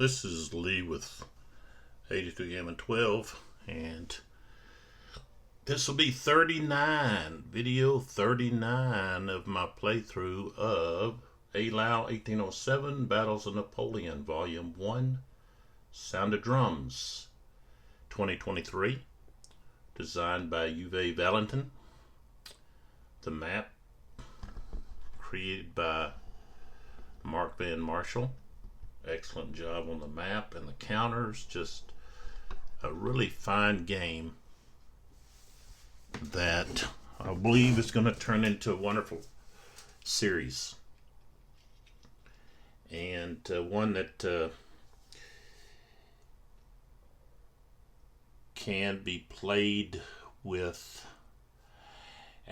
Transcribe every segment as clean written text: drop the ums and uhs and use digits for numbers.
This is Lee with 83M12, and this will be video 39 of my playthrough of Eylau 1807 Battles of Napoleon, Volume 1, Sound of Drums, 2023, designed by Uwe Walentin. The map, created by Marc van Marshall. Excellent job on the map and the counters. Just a really fine game that I believe is going to turn into a wonderful series, and one that can be played without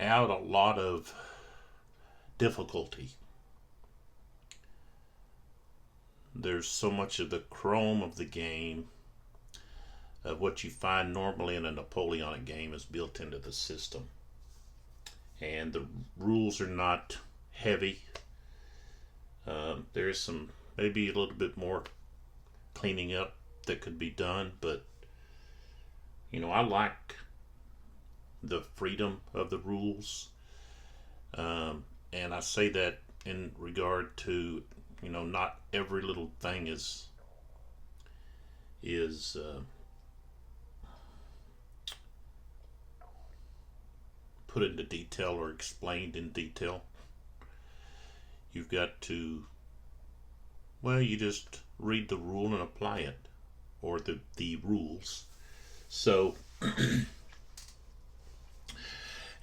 a lot of difficulty. There's so much of the chrome of the game, of what you find normally in a Napoleonic game, is built into the system. And the rules are not heavy. There's some, maybe a little bit more cleaning up that could be done, but I like the freedom of the rules. And I say that in regard to not every little thing is put into detail or explained in detail. You've got to, you just read the rule and apply it, or the rules. So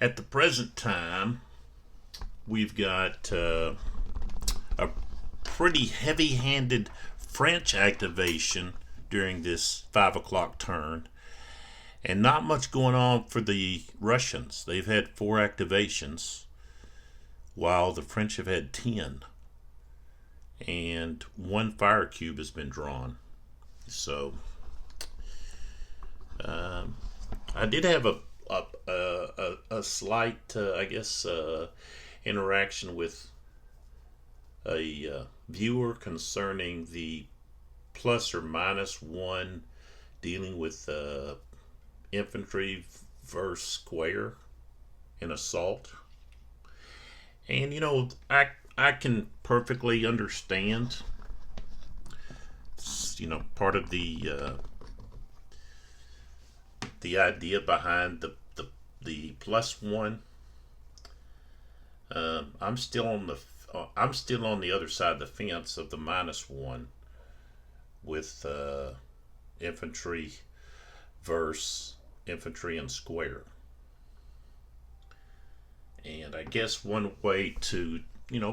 at the present time, we've got a pretty heavy-handed French activation during this 5 o'clock turn, and not much going on for the Russians. They've had 4 activations, while the French have had 10, and 1 fire cube has been drawn. So I did have a slight, interaction with a viewer concerning the plus or minus 1 dealing with infantry versus square in assault. And I can perfectly understand, part of the idea behind the plus 1. I'm still on the other side of the fence of the minus 1 with infantry versus infantry and square. And I guess one way to,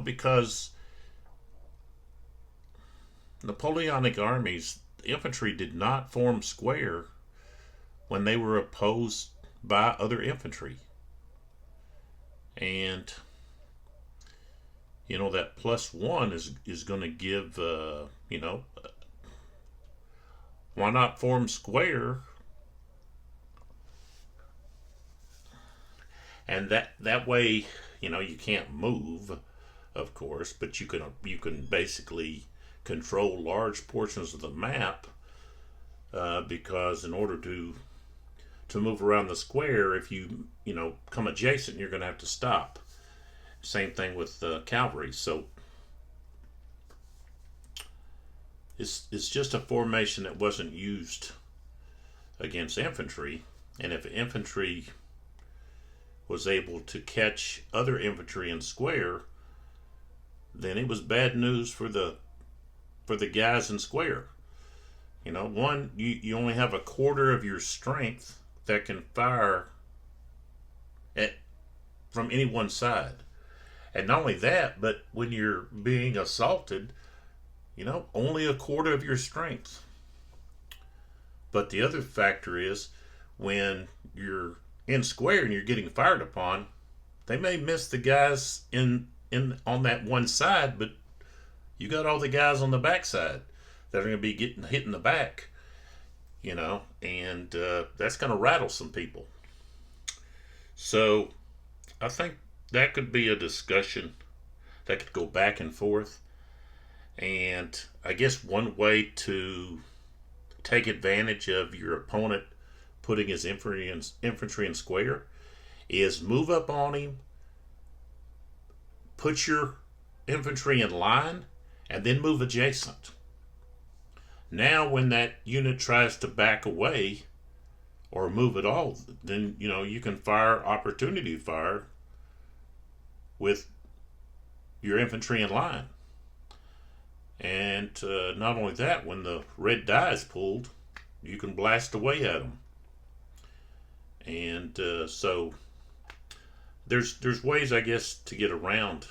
because Napoleonic armies, the infantry did not form square when they were opposed by other infantry. And that plus 1 is going to give, why not form square? And that way, you can't move, of course, but you can basically control large portions of the map, because in order to move around the square, if you come adjacent, you're going to have to stop. Same thing with cavalry. So it's just a formation that wasn't used against infantry, and if infantry was able to catch other infantry in square, then it was bad news for the guys in square. You only have a quarter of your strength that can fire from any one side. And not only that, but when you're being assaulted, only a quarter of your strength. But the other factor is, when you're in square and you're getting fired upon, they may miss the guys in on that one side, but you got all the guys on the back side that are going to be getting hit in the back, and that's going to rattle some people. So I think that could be a discussion that could go back and forth And I guess one way to take advantage of your opponent putting his infantry in square is move up on him, put your infantry in line, and then move adjacent. Now, when that unit tries to back away or move at all, then you can fire opportunity fire with your infantry in line. And not only that, when the red die is pulled, you can blast away at them. And so there's ways, I guess, to get around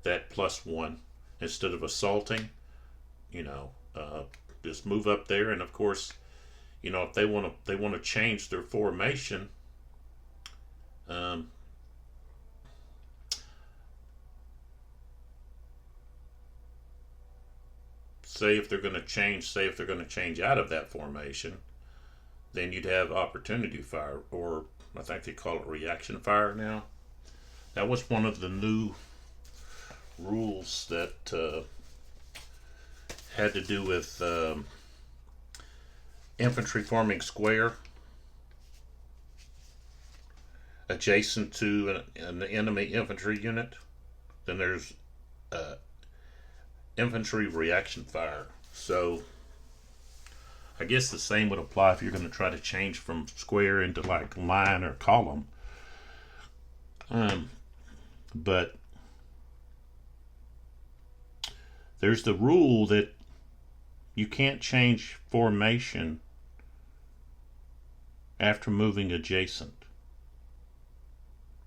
that +1 instead of assaulting. Just move up there, and of course, if they want to change their formation, say if they're going to change out of that formation, then you'd have opportunity fire, or I think they call it reaction fire now. That was one of the new rules that had to do with infantry forming square adjacent to an enemy infantry unit. Then there's infantry reaction fire. So I guess the same would apply if you're going to try to change from square into like line or column. But there's the rule that you can't change formation after moving adjacent.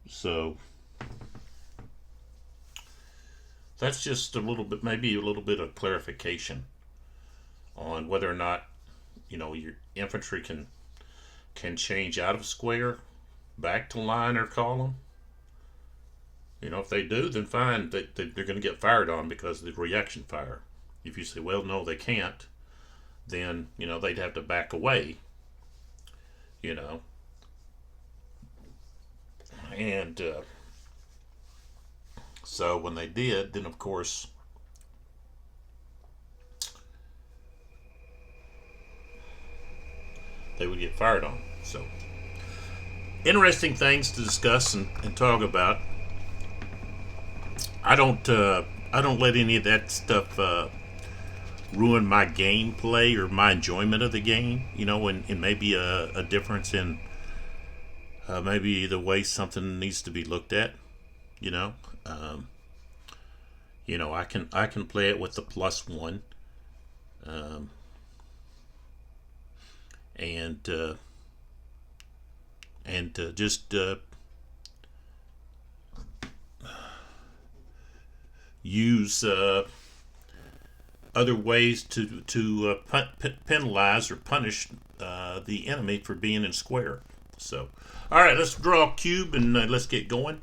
So that's just maybe a little bit of clarification on whether or not your infantry can change out of square back to line or column. If they do, then fine. They're going to get fired on because of the reaction fire. If you say, well, no, they can't, then they'd have to back away. And so when they did, then of course they would get fired on. So interesting things to discuss and talk about. I don't let any of that stuff ruin my gameplay or my enjoyment of the game. And maybe a difference in maybe the way something needs to be looked at. I can play it with the +1, and just use other ways to penalize or punish the enemy for being in square. So, all right, let's draw a cube and let's get going.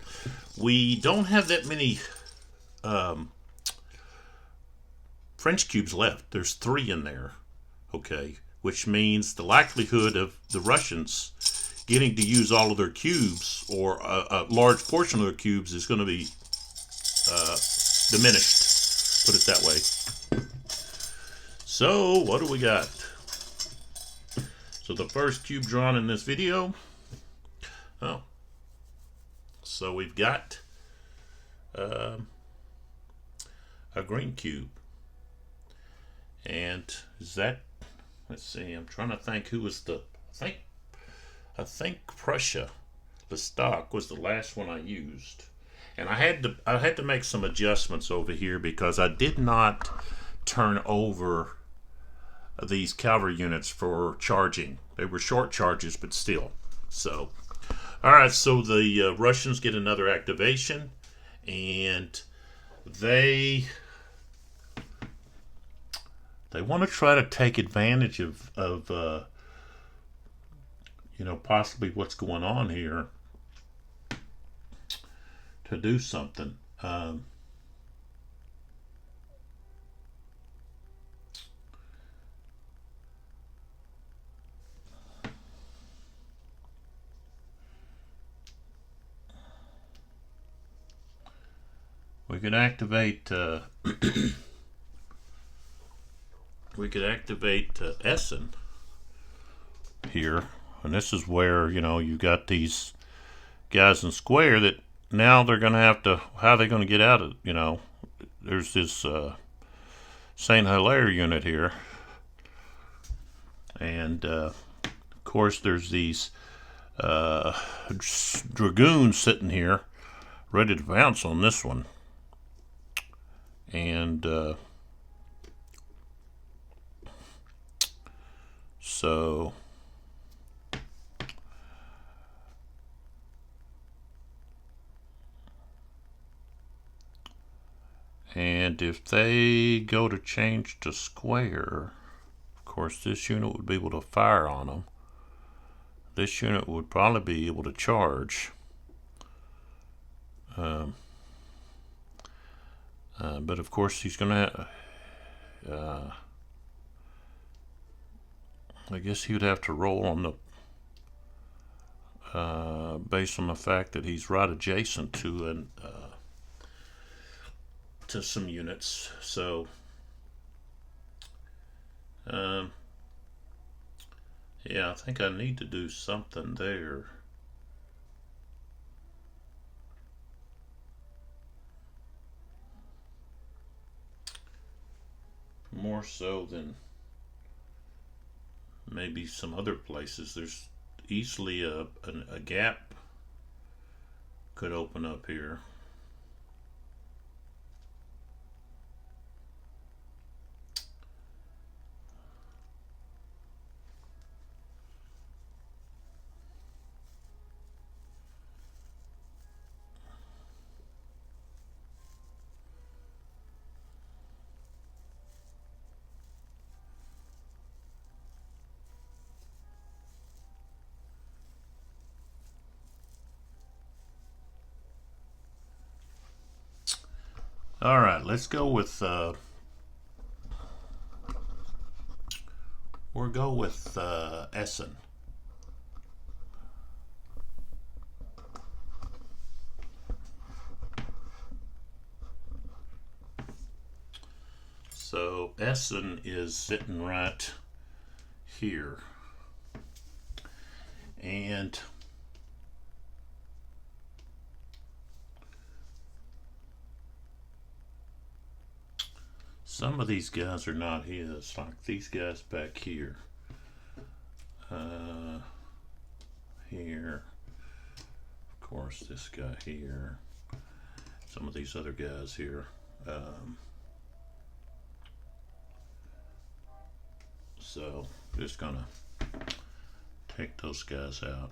We don't have that many French cubes left. There's 3 in there, okay, which means the likelihood of the Russians getting to use all of their cubes, or a large portion of their cubes, is going to be diminished, put it that way. So what do we got? So the first cube drawn in this video, so we've got a green cube, and is that, let's see, I'm trying to think who was I think Prussia, the stock, was the last one I used. And I had to make some adjustments over here because I did not turn over these cavalry units for charging. They were short charges, but still. So, all right. So the Russians get another activation, and they want to try to take advantage of possibly what's going on here to do something. We can activate we could activate Essen here, and this is where you got these guys in square that now they're going to have to. How are they going to get out of? There's this Saint Hilaire unit here, and of course there's these dragoons sitting here ready to pounce on this one, and so and if they go to change to square, of course this unit would be able to fire on them. This unit would probably be able to charge. But of course he's going to I guess he would have to roll on the based on the fact that he's right adjacent to some units. So yeah, I think I need to do something there. More so than maybe some other places. There's easily a gap could open up here. All right, let's go with we'll go with Essen. So Essen is sitting right here, and some of these guys are not his, like these guys back here. Here. Of course, this guy here. Some of these other guys here. So, just gonna take those guys out.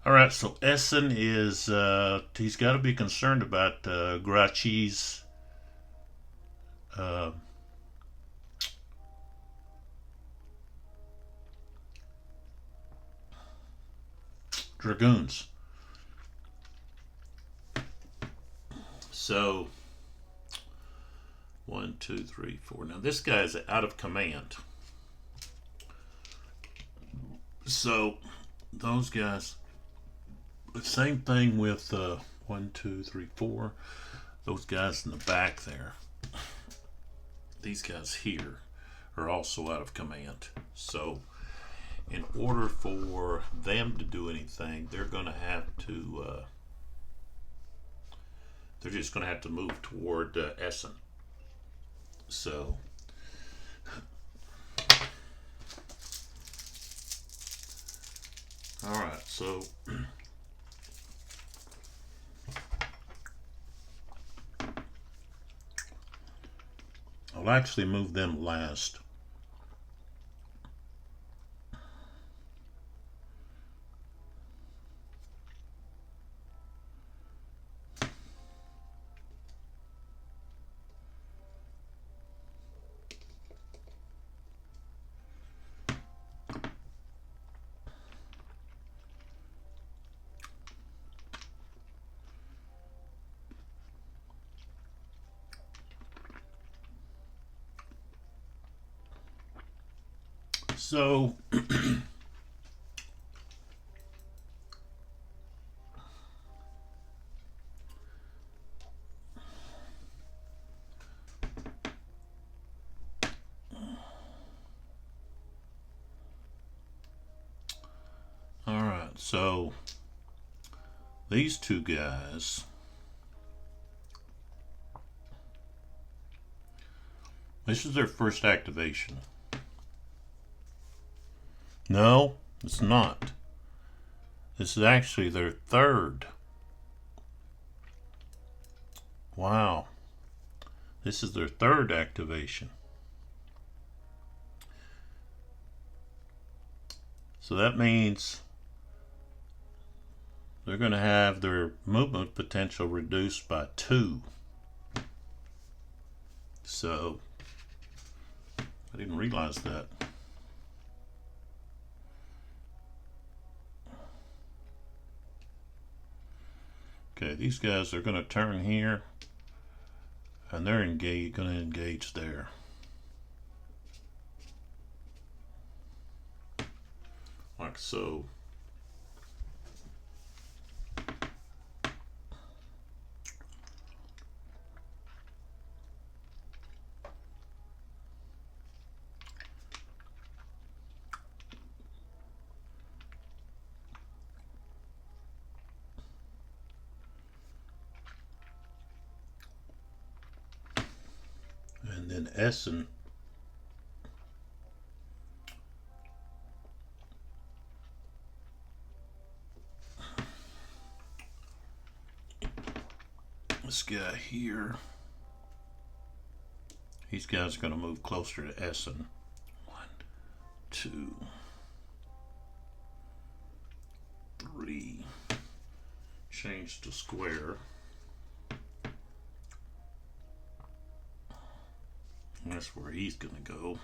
Alright, so Essen is, he's got to be concerned about Gracchi's dragoons. So 1, 2, 3, 4. Now this guy is out of command. So those guys, the same thing with 1, 2, 3, 4. Those guys in the back there. These guys here are also out of command. So in order for them to do anything, they're going to have to they're just going to have to move toward Essen. So all right, so I'll actually move them last. So Alright, so these two guys, this is their first activation. No, it's not. This is actually their third. Wow. This is their third activation. So that means they're going to have their movement potential reduced by 2. So I didn't realize that. Okay, these guys are going to turn here, and they're going to engage there. Like so. And then Essen this guy here, these guys are going to move closer to Essen. 1, 2, 3. Change to square. That's where he's going to go.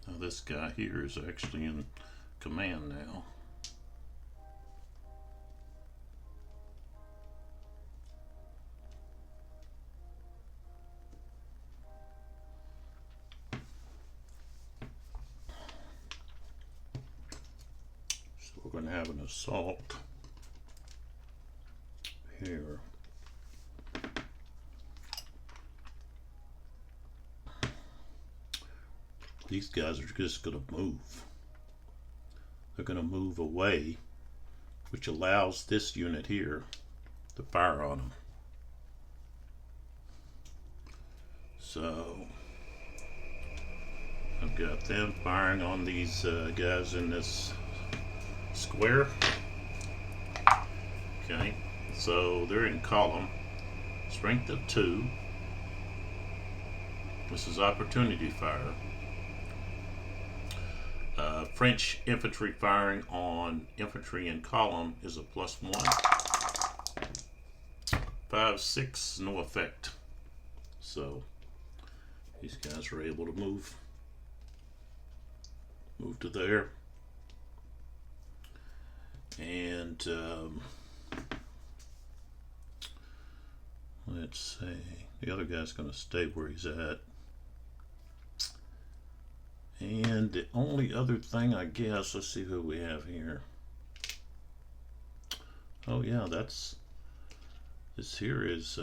Now this guy here is actually in command now. So we're going to have an assault here. These guys are just going to move. They're going to move away, which allows this unit here to fire on them. So I've got them firing on these guys in this square. Okay, so they're in column, strength of 2. This is opportunity fire. French infantry firing on infantry in column is a +1. 5, 6, no effect. So these guys are able to move to there. And let's see, the other guy's going to stay where he's at. And the only other thing, I guess, let's see who we have here. Oh yeah, this here is,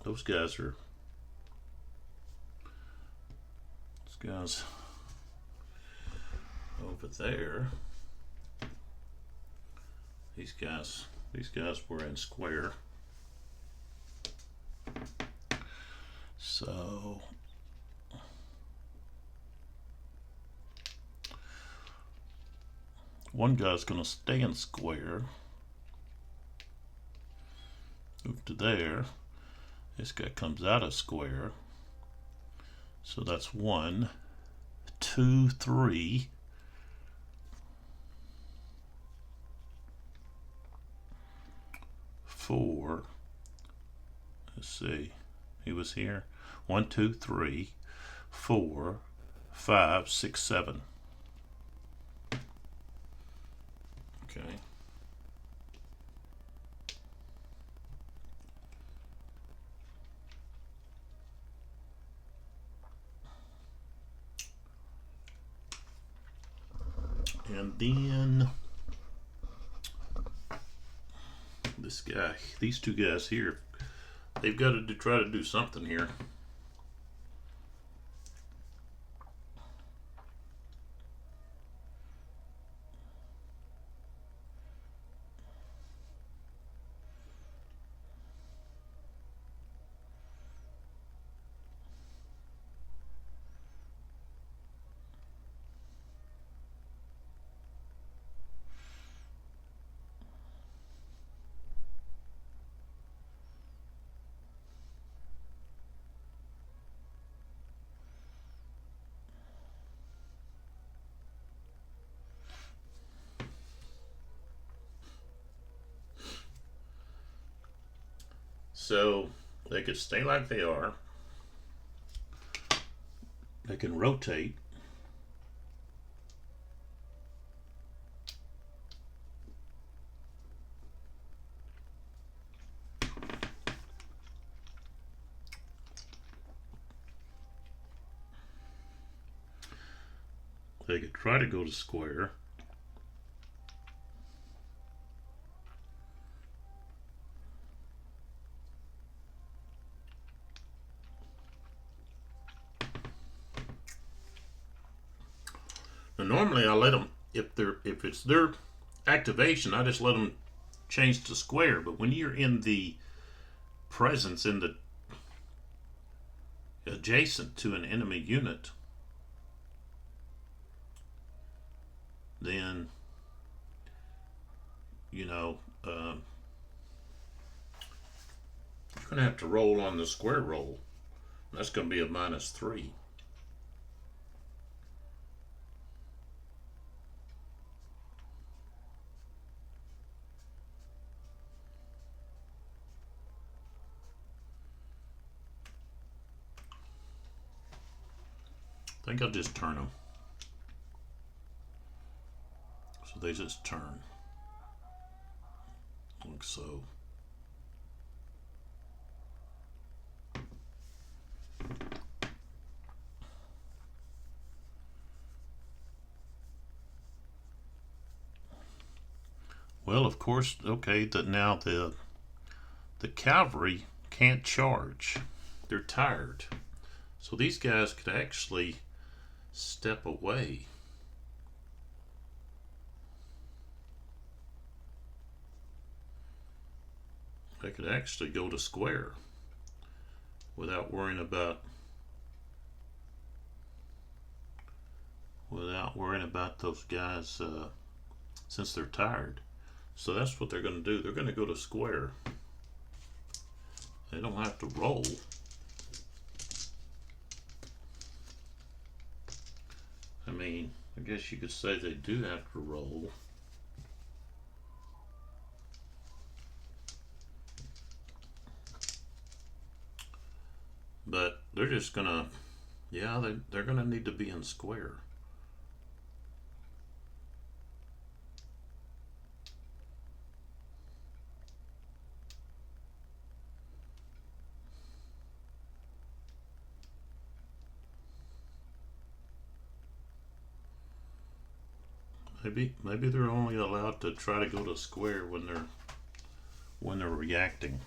those guys over there. These guys were in square. So one guy's going to stay in square. Move to there. This guy comes out of square. So that's 1, 2, 3. 4. Let's see. He was here. 1, 2, 3, 4, 5, 6, 7. Okay. And then this guy, these two guys here they've got to try to do something here. So they could stay like they are. They can rotate. They could try to go to square. Now, normally I let them, if it's their activation, I just let them change to square. But when you're in the presence, in the adjacent to an enemy unit, then you're going to have to roll on the square roll. That's going to be a -3. I think I'll just turn them. So they just turn. Like so. Well, of course, okay, that now the cavalry can't charge. They're tired. So these guys could actually step away. They could actually go to square without worrying about those guys since they're tired. So that's what they're going to do. They're going to go to square. They don't have to roll. I mean, I guess you could say they do have to roll. But they're just gonna, they're gonna need to be in square. Maybe they're only allowed to try to go to square when they're reacting.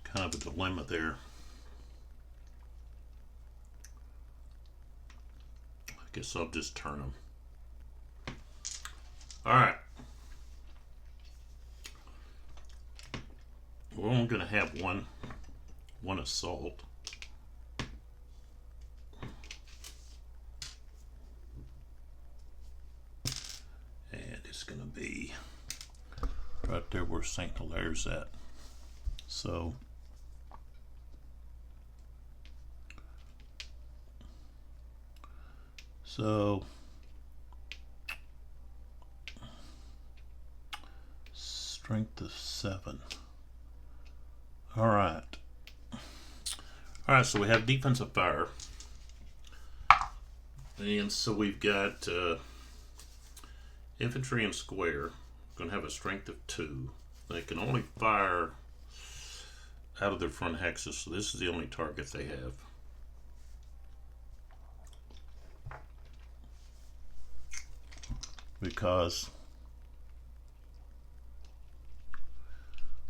Kind of a dilemma there. I guess I'll just turn them. All right. We're only going to have one assault. And it's going to be right there where St. Hilaire's at. So strength of 7. All right, so we have defensive fire, and so we've got infantry and square going to have a strength of 2. They can only fire out of their front hexes, so this is the only target they have. Because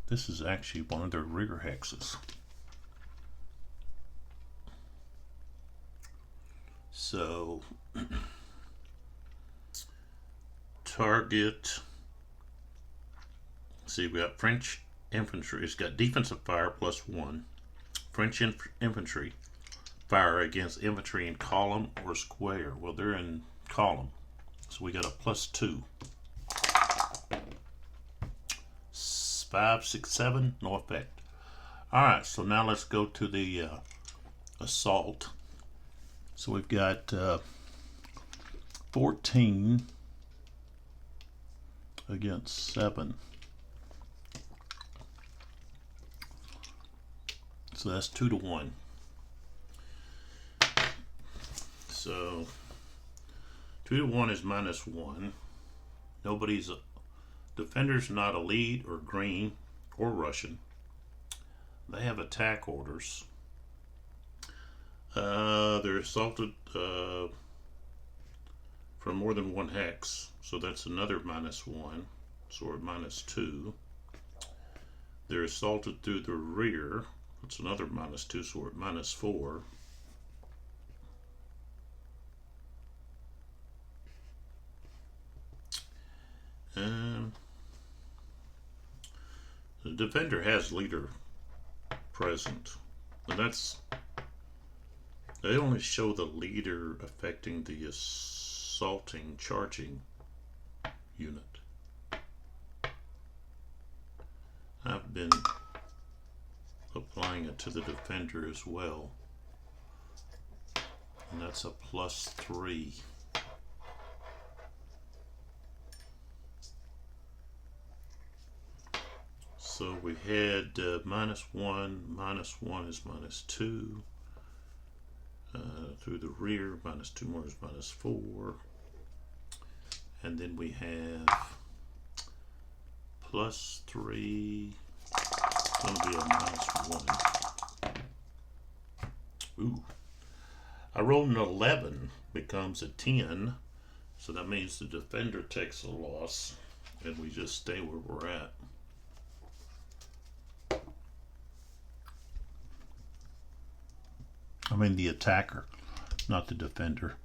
this is actually one of their rear hexes. So target, see, we got French infantry. It's got defensive fire +1. French infantry fire against infantry in column or square. Well, they're in column, so we got a +2. 5, 6, 7, no effect. Alright, so now let's go to the assault. So we've got 14 against 7. So that's 2 to 1. So 2 to 1 is -1. Nobody's defender's not elite or green or Russian. They have attack orders. They're assaulted from more than 1 hex, so that's another -1, so we're at -2. They're assaulted through the rear, that's another -2, so we're at -4. The defender has leader present, and they only show the leader affecting the assaulting charging unit. I've been applying it to the defender as well, and that's a +3. So we had -1, -1 is -2. Through the rear, -2 more is -4. And then we have +3. It's going to be a -1. Ooh. I rolled an 11, becomes a 10. So that means the defender takes a loss, and we just stay where we're at. I mean the attacker, not the defender.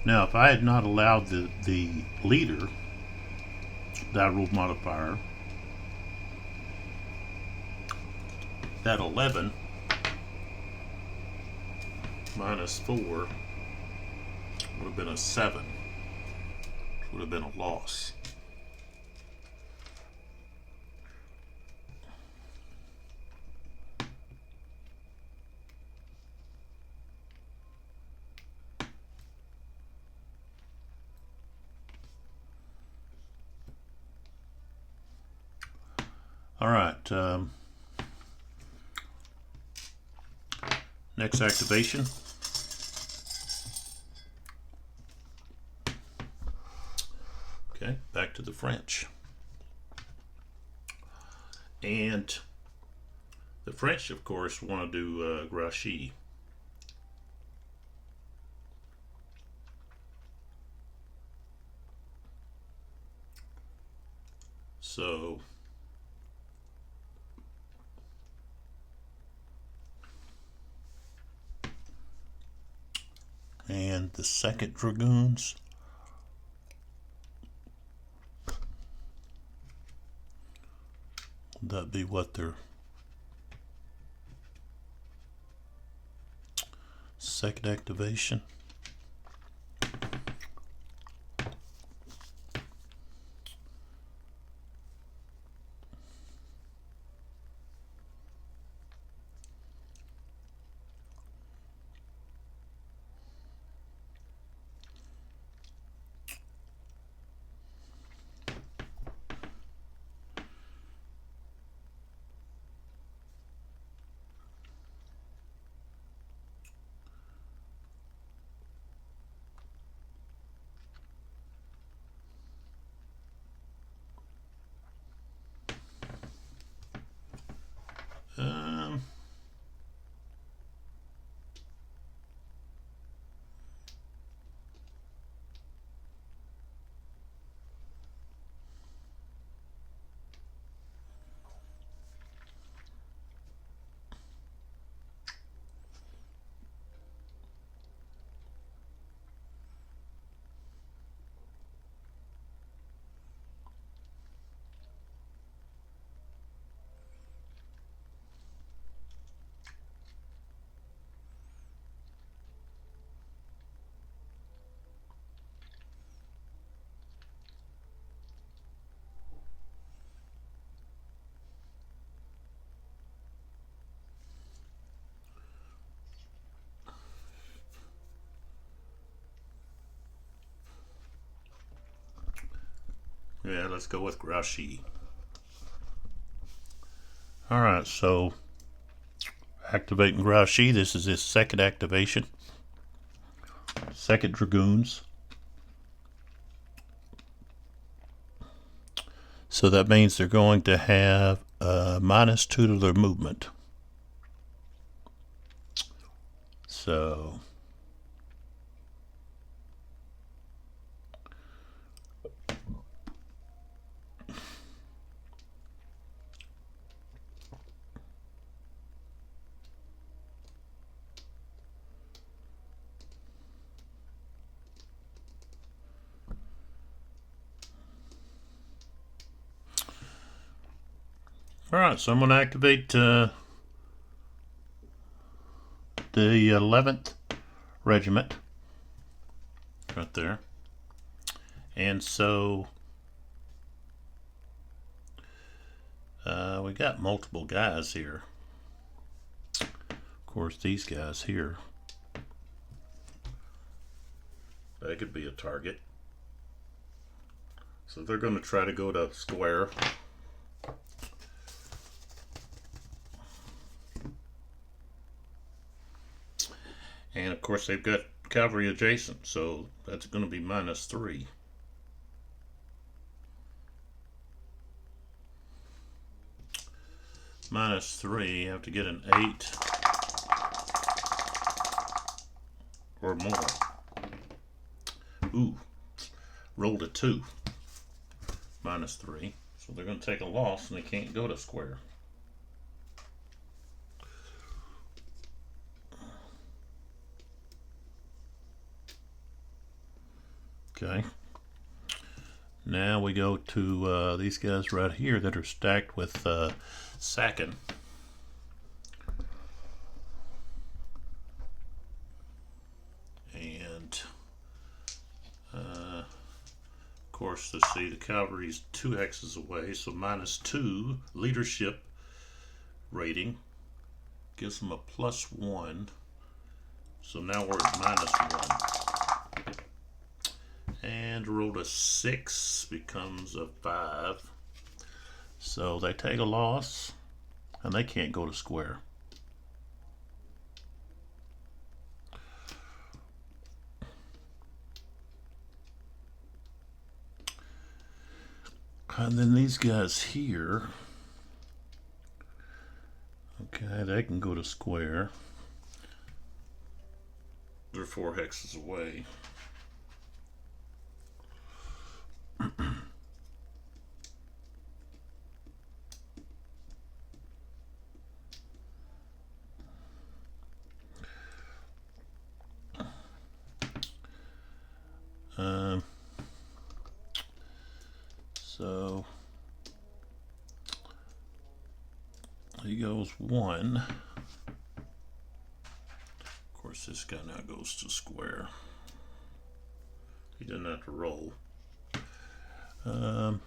Now, if I had not allowed the leader, that rule modifier, that 11 -4 would have been a 7. Which would have been a loss. All right. Next activation. Okay, back to the French. And the French, of course, want to do Grouchy. So and the 2nd Dragoons would that be what their 2nd activation? Yeah, let's go with Grouchy. Alright, so activating Grouchy. This is his second activation. Second Dragoons. So that means they're going to have -2 to their movement. So alright, so I'm going to activate the 11th Regiment. Right there. And so we got multiple guys here. Of course, these guys here, they could be a target. So they're going to try to go to square. And of course they've got cavalry adjacent, so that's going to be -3. -3, you have to get an 8 or more. Ooh, rolled a 2. -3. So they're going to take a loss and they can't go to square. Okay. Now we go to these guys right here that are stacked with sacking. And of course, let's see, the cavalry's 2 hexes away, so -2 leadership rating gives them a +1. So now we're at -1. And rolled a 6 becomes a 5. So they take a loss and they can't go to square. And then these guys here, okay, they can go to square. They're 4 hexes away. So he goes 1. Of course, this guy now goes to square. He doesn't have to roll. And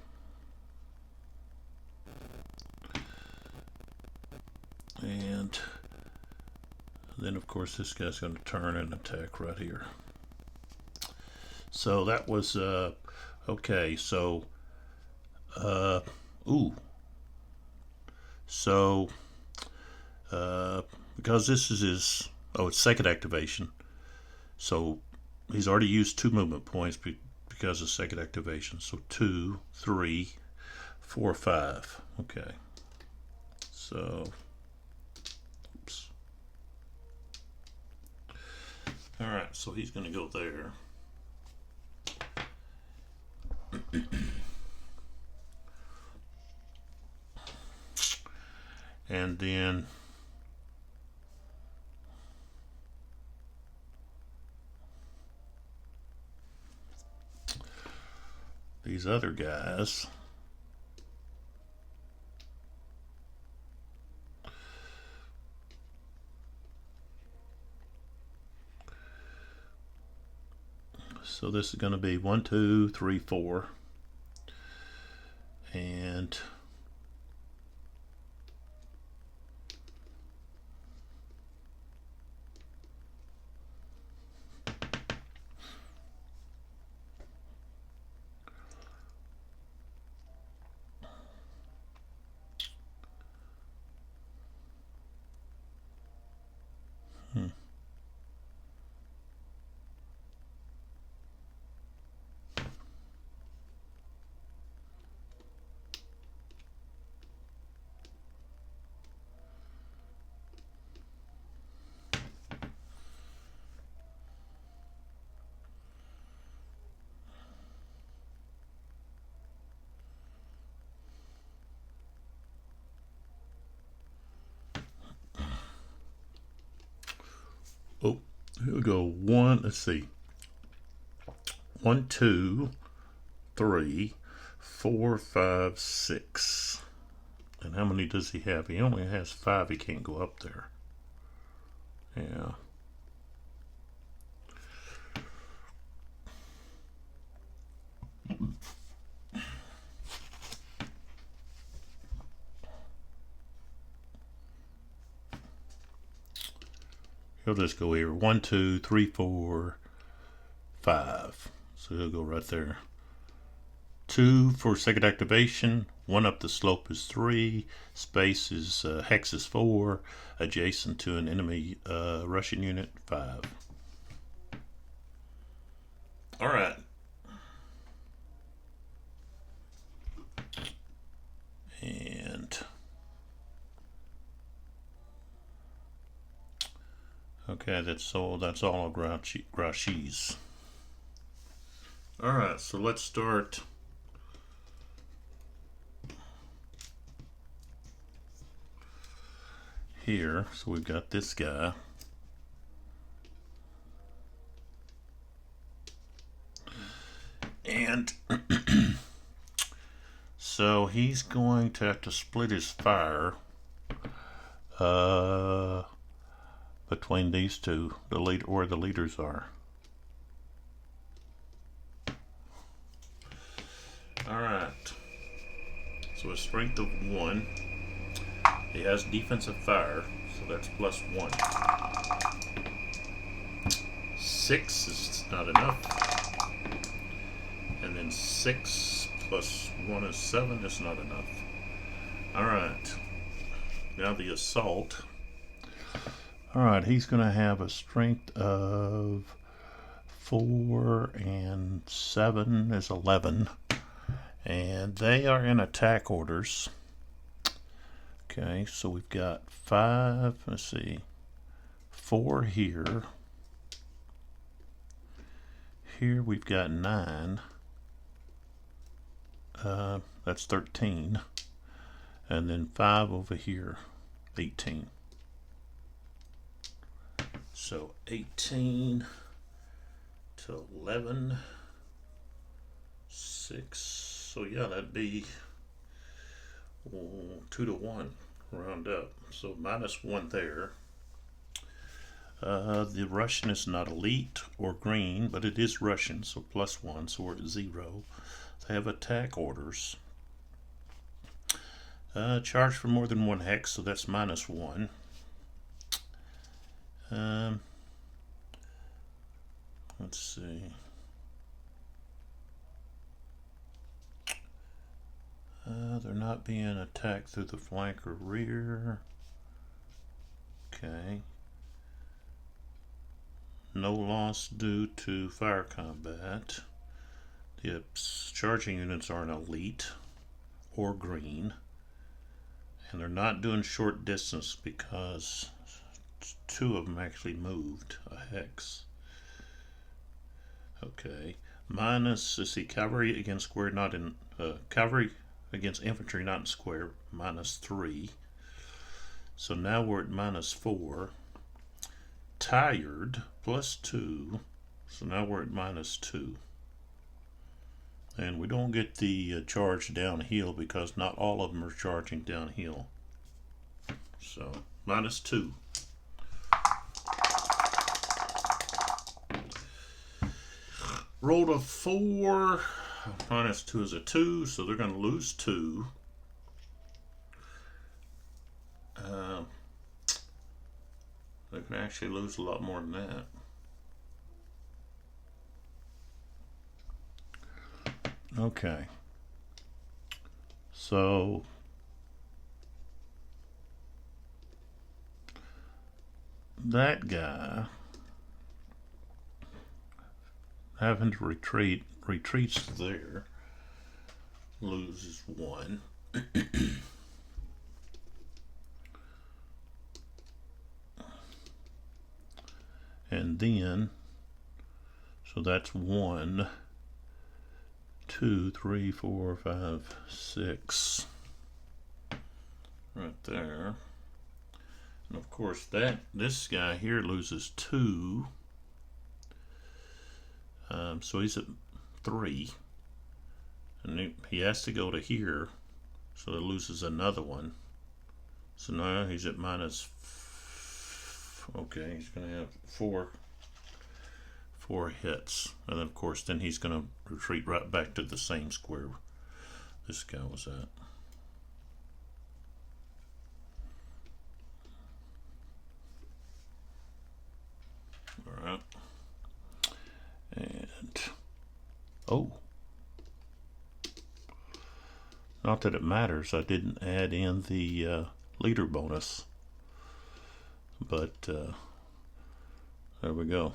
then, of course, this guy's going to turn and attack right here. So that was okay. So so because this is his it's second activation, so he's already used 2 movement points because of second activation. So 2, 3, 4, 5. Okay. So oops. All right. So he's going to go there. And then these other guys, so this is going to be 1, 2, 3, 4, and Oh, he'll go one. Let's see. 1, 2, 3, 4, 5, 6. And how many does he have? He only has 5. He can't go up there. Yeah. He'll just go here. 1, 2, 3, 4, 5. So he'll go right there. 2 for second activation. 1 up the slope is 3. Space is hex is 4. Adjacent to an enemy Russian unit 5. All right. And okay, that's all of Grouchy's. All right, so let's start. Here, so we've got this guy. And so he's going to have to split his fire between these two, where the leaders are. Alright. So a strength of 1. He has defensive fire, so that's +1. 6 is not enough. And then 6 plus 1 is 7. It's not enough. Alright. Now the assault. Alright, he's going to have a strength of 4 and 7 is 11. And they are in attack orders. Okay, so we've got 5, let's see, 4 here. Here we've got 9. That's 13. And then 5 over here, 18. So 18 to 11, 6. So yeah, that'd be 2 to 1, round up. So -1 there. The Russian is not elite or green, but it is Russian, so +1, so we're at 0. They have attack orders. Charge for more than 1 hex, so that's -1. Let's see. They're not being attacked through the flank or rear. Okay. No loss due to fire combat. The charging units aren't elite or green. And they're not doing short distance because 2 of them actually moved a hex. Okay. Minus, let's see, cavalry against square, not in, cavalry against infantry, not in square, -3. So now we're at -4. Tired, +2. So now we're at -2. And we don't get the charge downhill because not all of them are charging downhill. So, -2. Rolled a 4. -2 is a 2, so they're going to lose 2. They can actually lose a lot more than that. Okay. So that guy having to retreats there, loses 1. And then, so that's 1, 2, 3, 4, 5, 6. Right there. And of course, this guy here loses 2. So he's at 3. And he has to go to here. So it loses another one. So now he's at minus. Okay, he's going to have 4 hits. And then, of course, then he's going to retreat right back to the same square this guy was at. Alright. And. Oh. Not that it matters. I didn't add in the leader bonus. But there we go.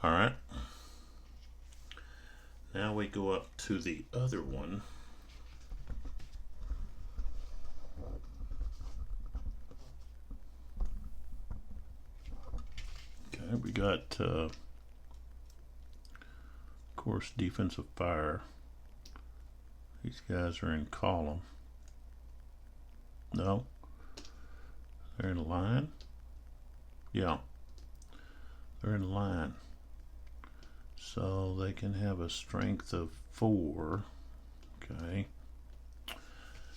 All right. Now we go up to the other one. Okay, we got, of course, defensive fire. These guys are in column. No, they're in line. Yeah, they're in line. So they can have a strength of 4. Okay.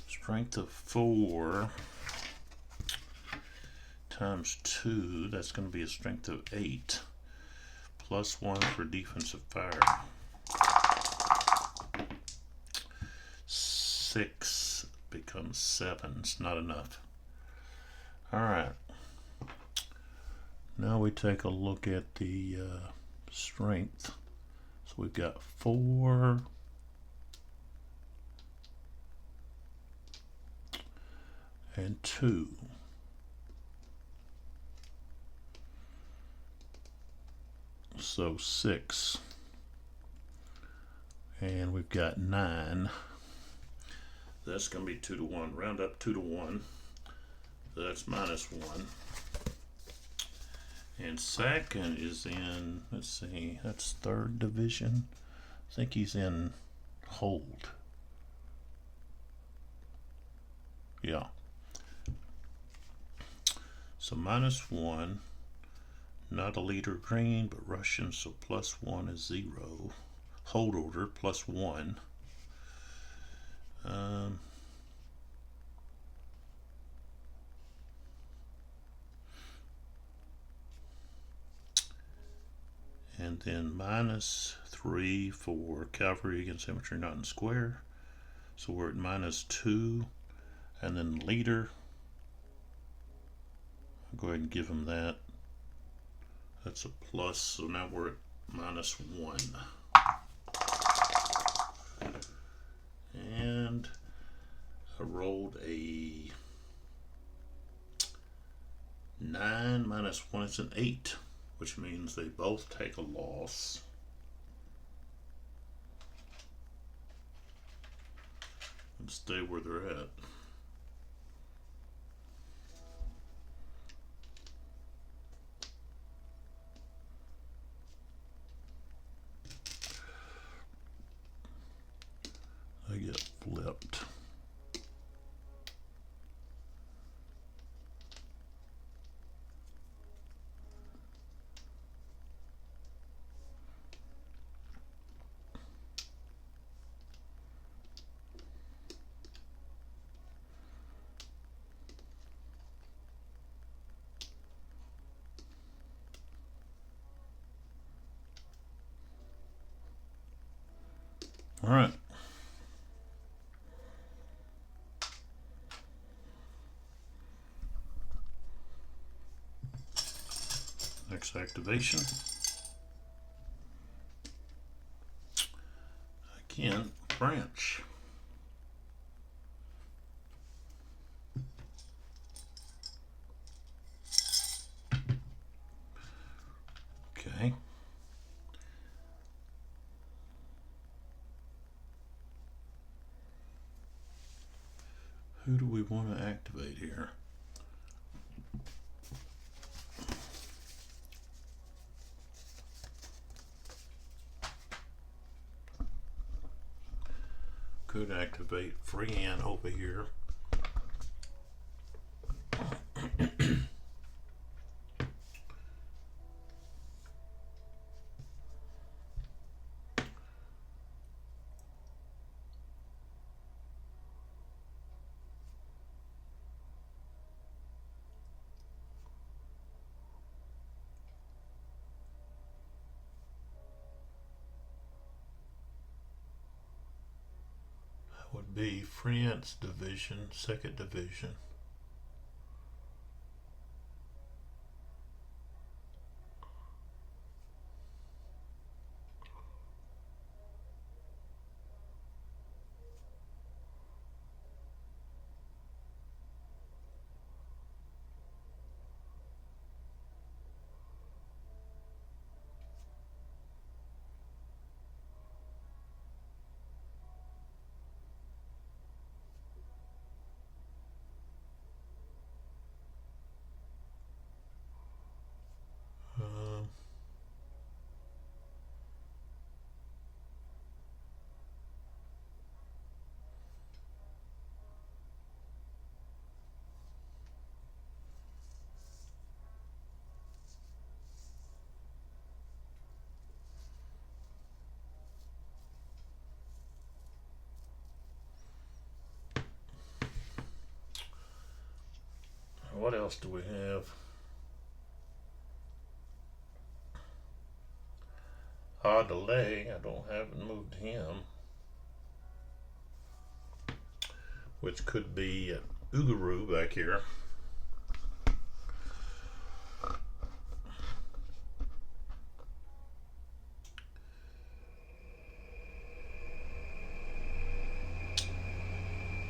Strength of 4 times 2, that's going to be a strength of 8. Plus 1 for defensive fire. 6 becomes 7. It's not enough. Alright. Now we take a look at the strength. So we've got 4. And 2. So 6. And we've got 9. That's going to be 2 to 1. Round up 2 to 1. That's minus 1. And second is in, let's see, that's 3rd division. I think he's in hold. Yeah. So minus 1. Not a leader green, but Russian, so plus 1 is 0. Hold order, plus 1. And then minus 3 for cavalry against infantry not in square. So we're at minus 2. And then leader, I'll go ahead and give him that. That's a plus, so now we're at minus 1. And I rolled a 9 minus 1 is an 8, which means they both take a loss. And stay where they're at. They get flipped. All right. Next activation. Again, branch. Okay. Who do we want to activate here? could activate Freehand over here. Would be France division, second division. What else do we have? Delay. Haven't moved him, which could be Ruggiero back here.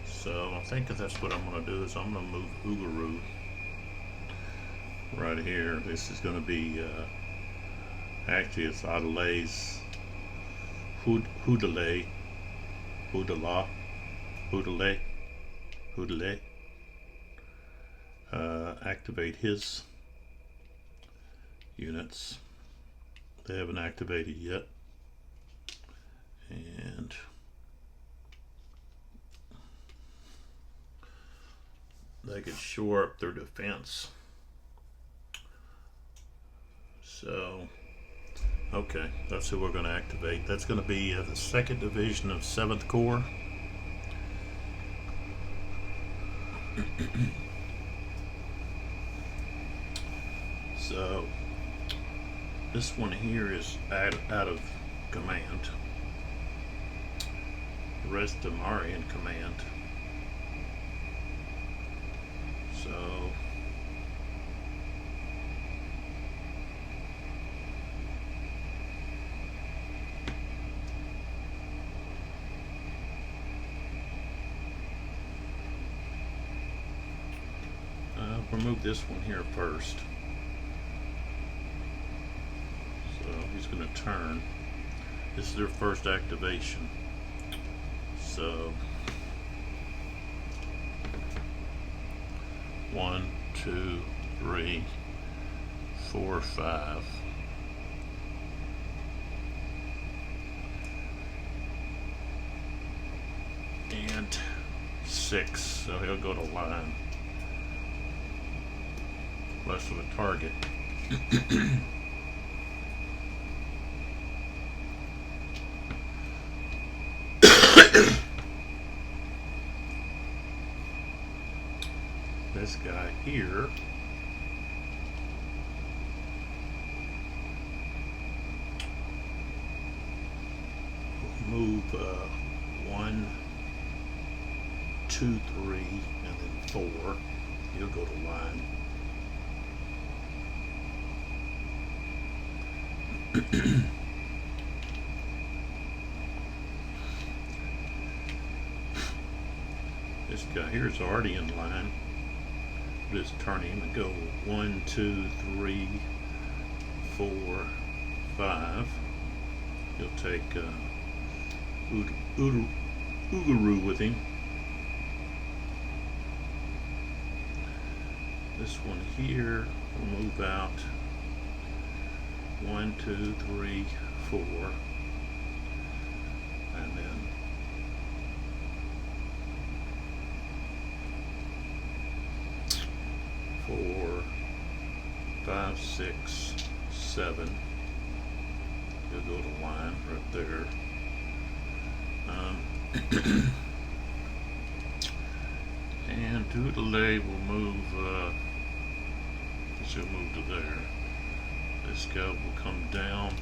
So I think that's what I'm going to do. Is I'm going to move Ruggiero right here. This is going to be actually it's Adelai's Houdele. Activate his units. They haven't activated yet. And they could shore up their defense. So, okay, that's who we're going to activate. That's going to be the 2nd Division of 7th Corps. So, this one here is out of command. The rest of them are in command. So, remove this one here first. So he's going to turn. This is their first activation. So 1, 2, 3, 4, 5. And 6. So he'll go to line. Less of a target. This guy here will move 1, 2, 3, and then 4. He'll go to line. This guy here is already in line. Just turn him and go 1, 2, 3, 4, 5. He'll take Ruggiero with him. This one here will move out 1, 2, 3, 4, and then 4, 5, 6, 7. You'll go to line right there. And to the leg we'll move, she'll move to there. This guy will come down.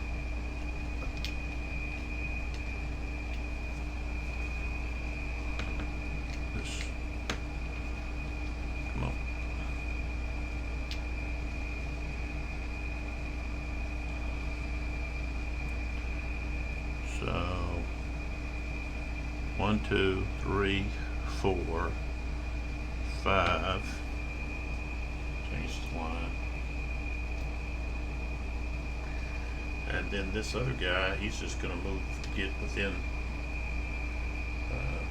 This, come on. So 1, 2, 3, 4, 5. Change the line. And then this other guy, he's just going to move, get within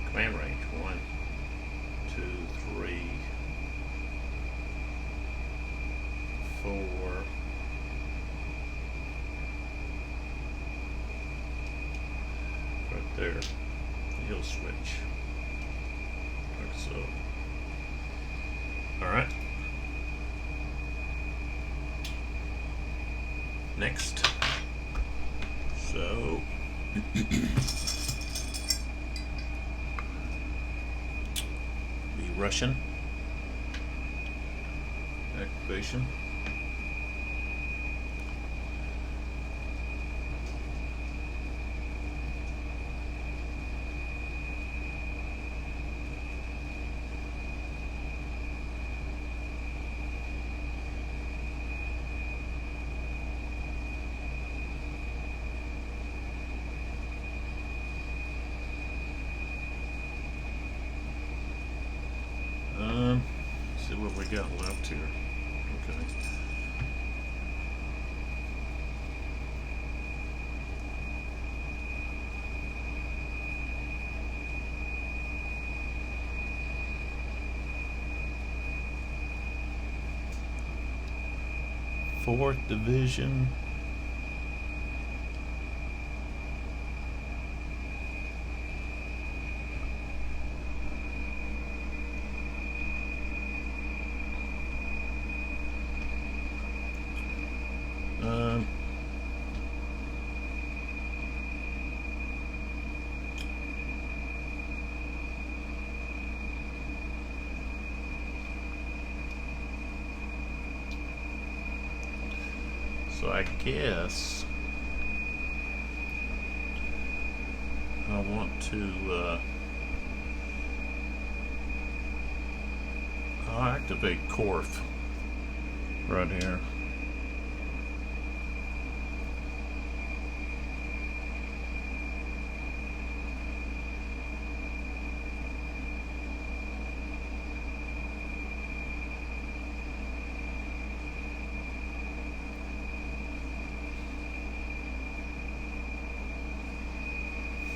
command range. 1, 2, 3, 4. Right there. He'll switch. Like so. Alright. Next. So be Russian activation. See what we got left here. Okay. Fourth Division. So I guess I want to I'll activate Corf right here.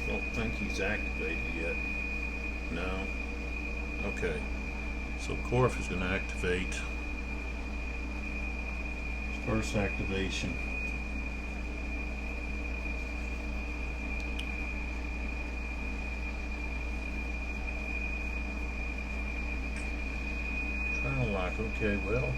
Don't think he's activated yet. No. Okay. So Corf is going to activate his first activation. Kind of like, okay, well.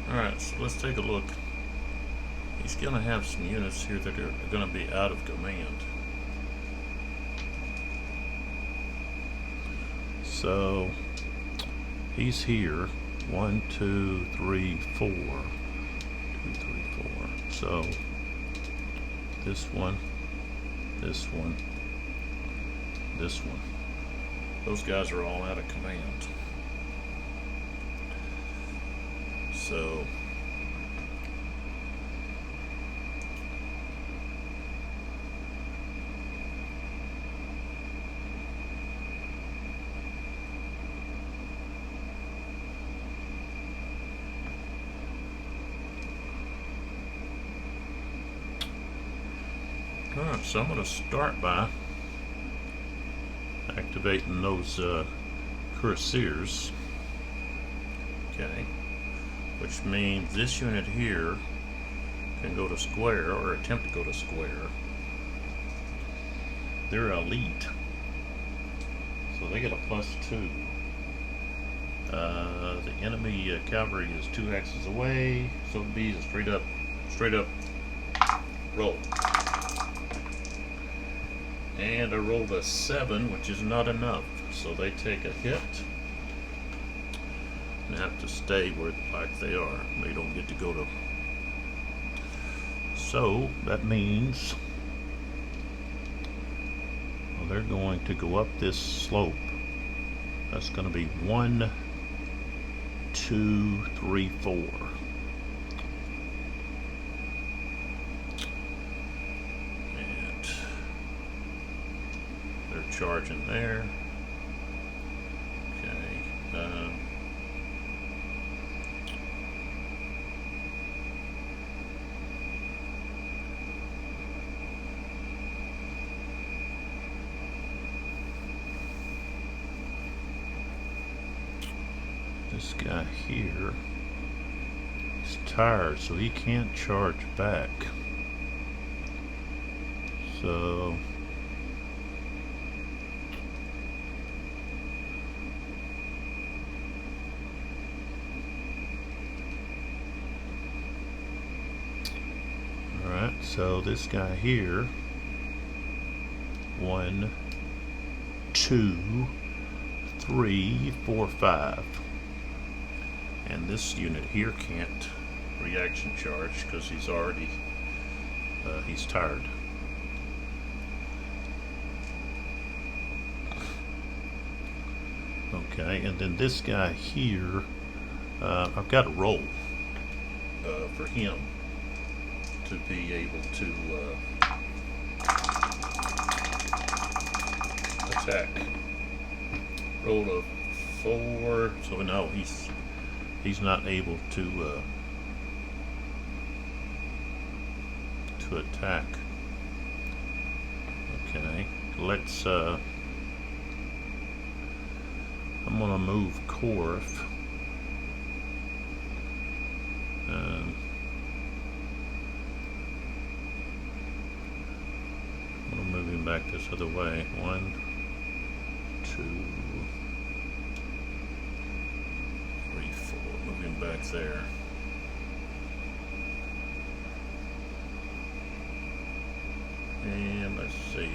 Alright, so let's take a look. He's going to have some units here that are going to be out of command. So, he's here. 1, 2, 3, 4. 2, 3, 4. So, this one, this one, this one. Those guys are all out of command. So alright, so I'm going to start by activating those cuirassiers. Okay, which means this unit here can go to square, or attempt to go to square. They're elite, so they get a +2. The enemy cavalry is 2 axes away, so it be a straight up roll. And I rolled a 7, which is not enough, so they take a hit and have to stay where like they are. They don't get to go to. So that means, well, they're going to go up this slope. That's going to be 1, 2, 3, 4. And they're charging there. Okay. This guy here is tired, so he can't charge back. So alright, so this guy here, 1, 2, 3, 4, 5. And this unit here can't reaction charge because he's already he's tired. Okay, and then this guy here, I've got to roll for him to be able to attack. Roll a 4, so no, he's not able to attack. Okay, let's I'm gonna move Korf. I'm gonna move him back this other way. 1, 2, 3, 4. Move him back there. And let's see.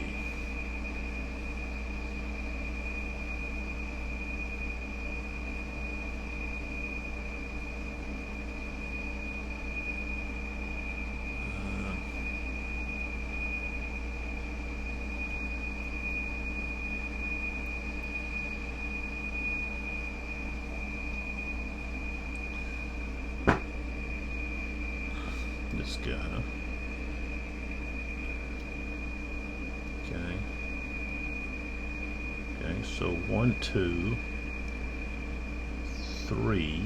This guy. Okay. Okay, so 1, 2, 3,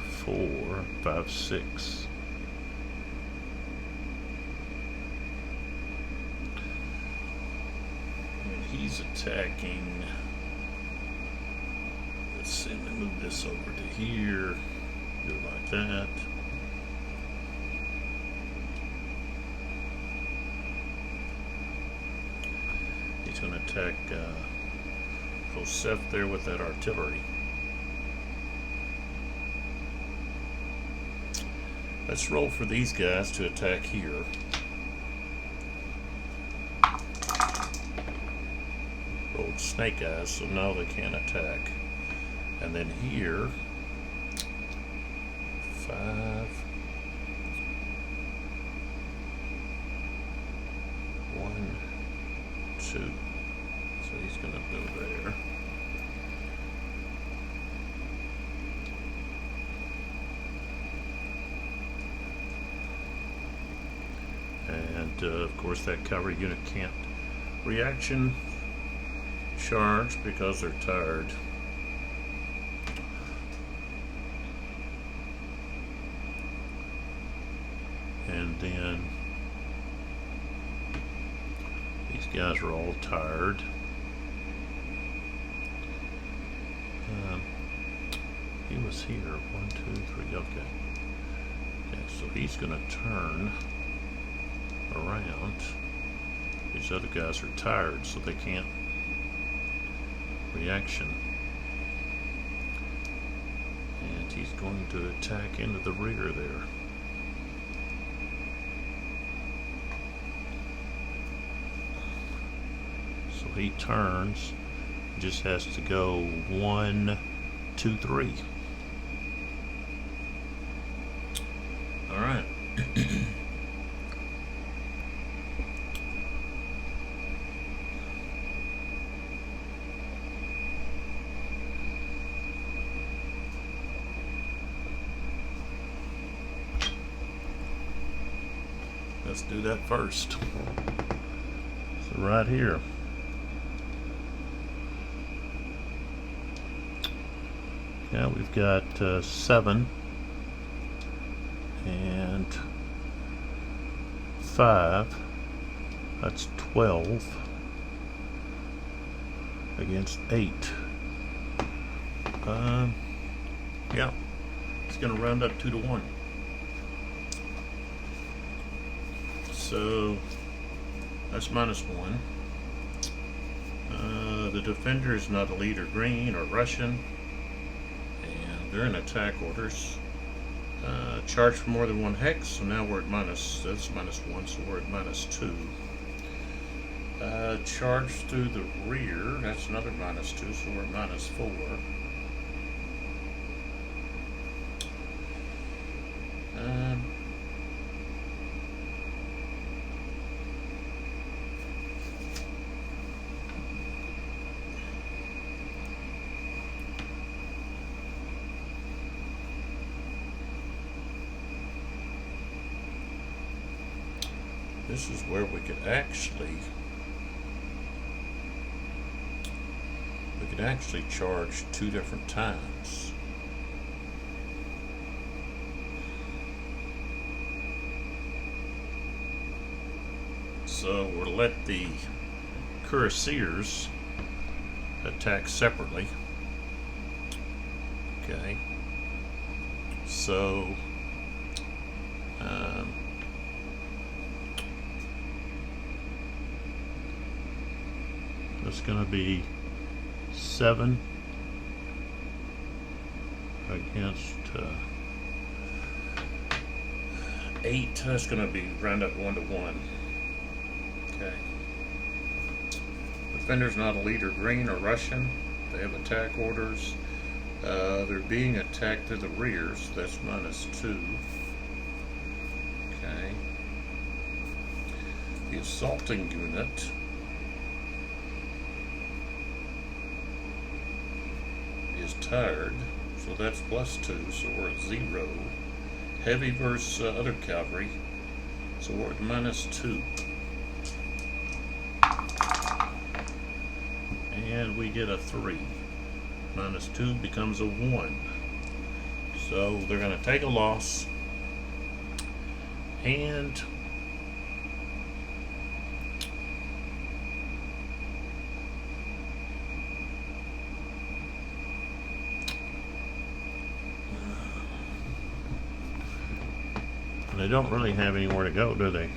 4, 5, 6. And he's attacking. Let's see, let me move this over to here. Do it like that. He's going to attack Joseph there with that artillery. Let's roll for these guys to attack here. Rolled snake eyes, so now they can't attack. And then here, 5, 1, 2. So he's going to go there. And of course that cavalry unit can't reaction charge because they're tired. And then these guys are all tired. was here. 1, 2, 3. Okay. Okay, so he's gonna turn around. These other guys are tired, so they can't reaction. And he's going to attack into the rear there. So he turns, just has to go 1, 2, 3. All right. Let's do that first. So right here. Yeah, we've got 7 and 5. That's 12 against 8. Yeah, it's going to round up 2 to 1. So that's -1. The defender is not a leader green or Russian, and they're in attack orders. Charge for more than 1 hex, so now we're at that's -1, so we're at -2. Charge through the rear, that's another -2, so we're at -4. This is where we could actually charge 2 different times. So we'll let the cuirassiers attack separately. Okay. So that's going to be 7 against 8. That's going to be round up 1 to 1. Okay. Defender's not a leader green or Russian. They have attack orders. They're being attacked through the rears. That's -2. Okay. The assaulting unit is tired, so that's +2, so we're at 0. Heavy versus other cavalry, so we're at -2. And we get a 3. -2 becomes a 1. So they're going to take a loss, and they don't really have anywhere to go, do they?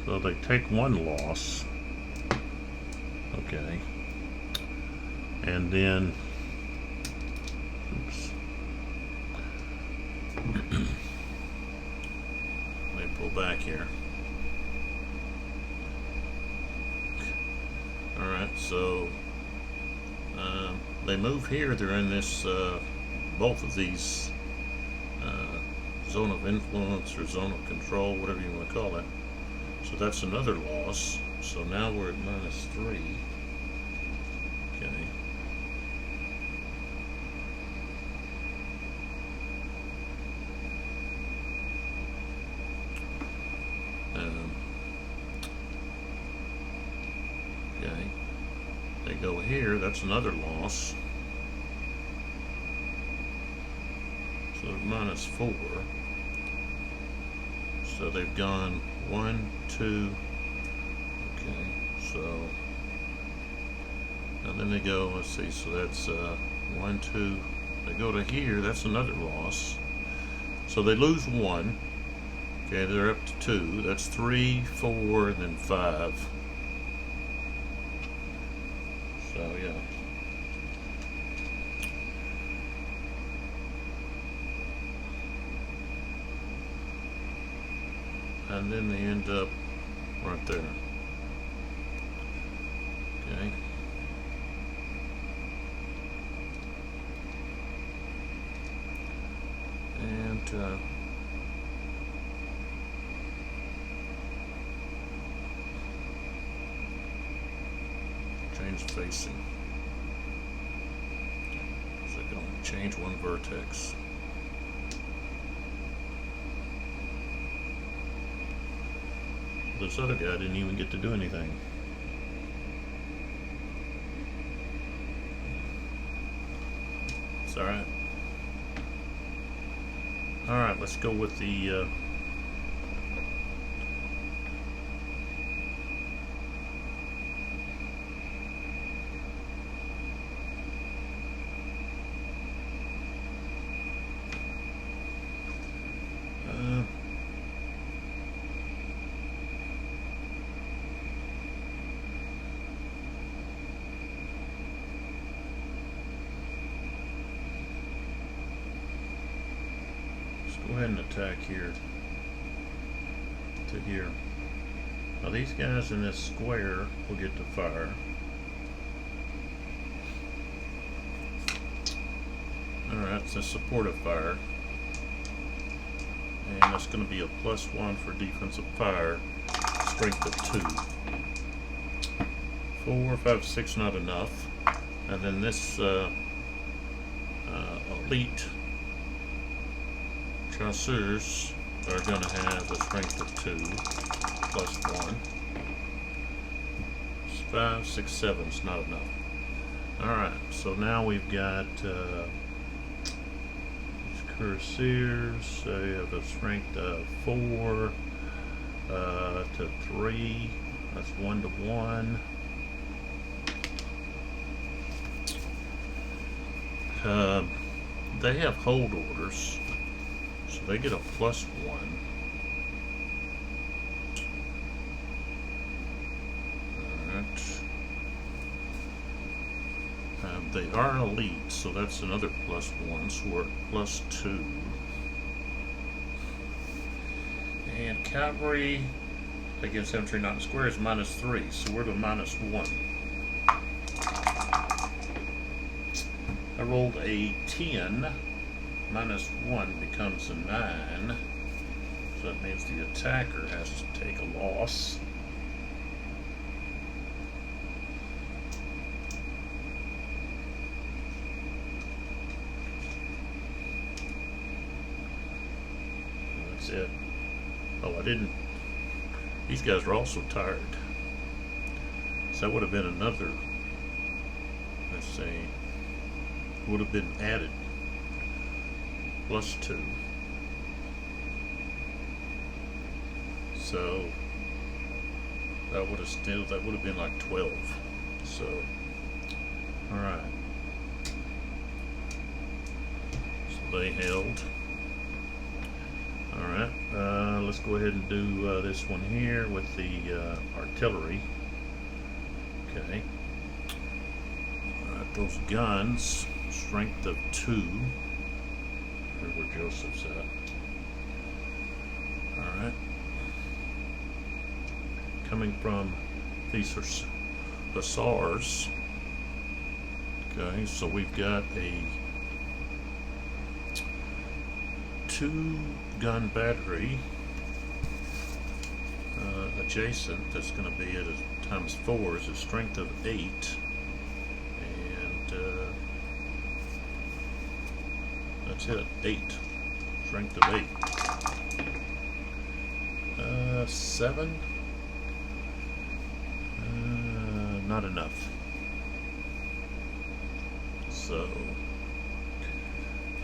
So they take 1 loss. Okay. And then, oops. Let me pull back here. Alright, so they move here. They're in this, both of these zone of influence or zone of control, whatever you want to call it. So that's another loss. So now we're at -3. Okay. Okay. They go here. That's another loss. So -4. So they've gone 1, 2. Okay, so Now then they go, let's see, so that's 1, 2, they go to here, that's another loss. So they lose 1. Okay, they're up to 2. That's 3, 4, and then 5. So yeah. And then they end up right there. Okay. And change facing. So I can only change one vertex. This other guy didn't even get to do anything. It's alright. Alright, let's go with the go ahead and attack here to here. Now these guys in this square will get to fire. Alright, it's a supportive fire. And that's going to be a +1 for defensive fire. Strength of 2. 4, 5, 6 not enough. And then this elite chasseurs are going to have a strength of 2 +1. 5, 6, 7 is not enough. Alright, so now we've got these cuirassiers. They have a strength of 4 to 3. That's 1 to 1. They have hold orders. So they get a +1. Alright. They are elite, so that's another +1, so we're at +2. And cavalry against infantry not in square is -3, so we're to -1. I rolled a 10. -1 becomes a 9, so that means the attacker has to take a loss. That's it. Oh, I didn't. These guys are also tired. So that would have been another, let's see, would have been added. +2. So that would have been like 12. So alright. So they held. Alright, let's go ahead and do this one here with the artillery. Okay. Alright, those guns, strength of 2. Where Joseph's at. Alright. Coming from these are hussars. Okay, so we've got a 2-gun battery adjacent. That's going to be at a ×4 is a strength of 8. And that's it, 8. Strength of 8. 7. Not enough. So,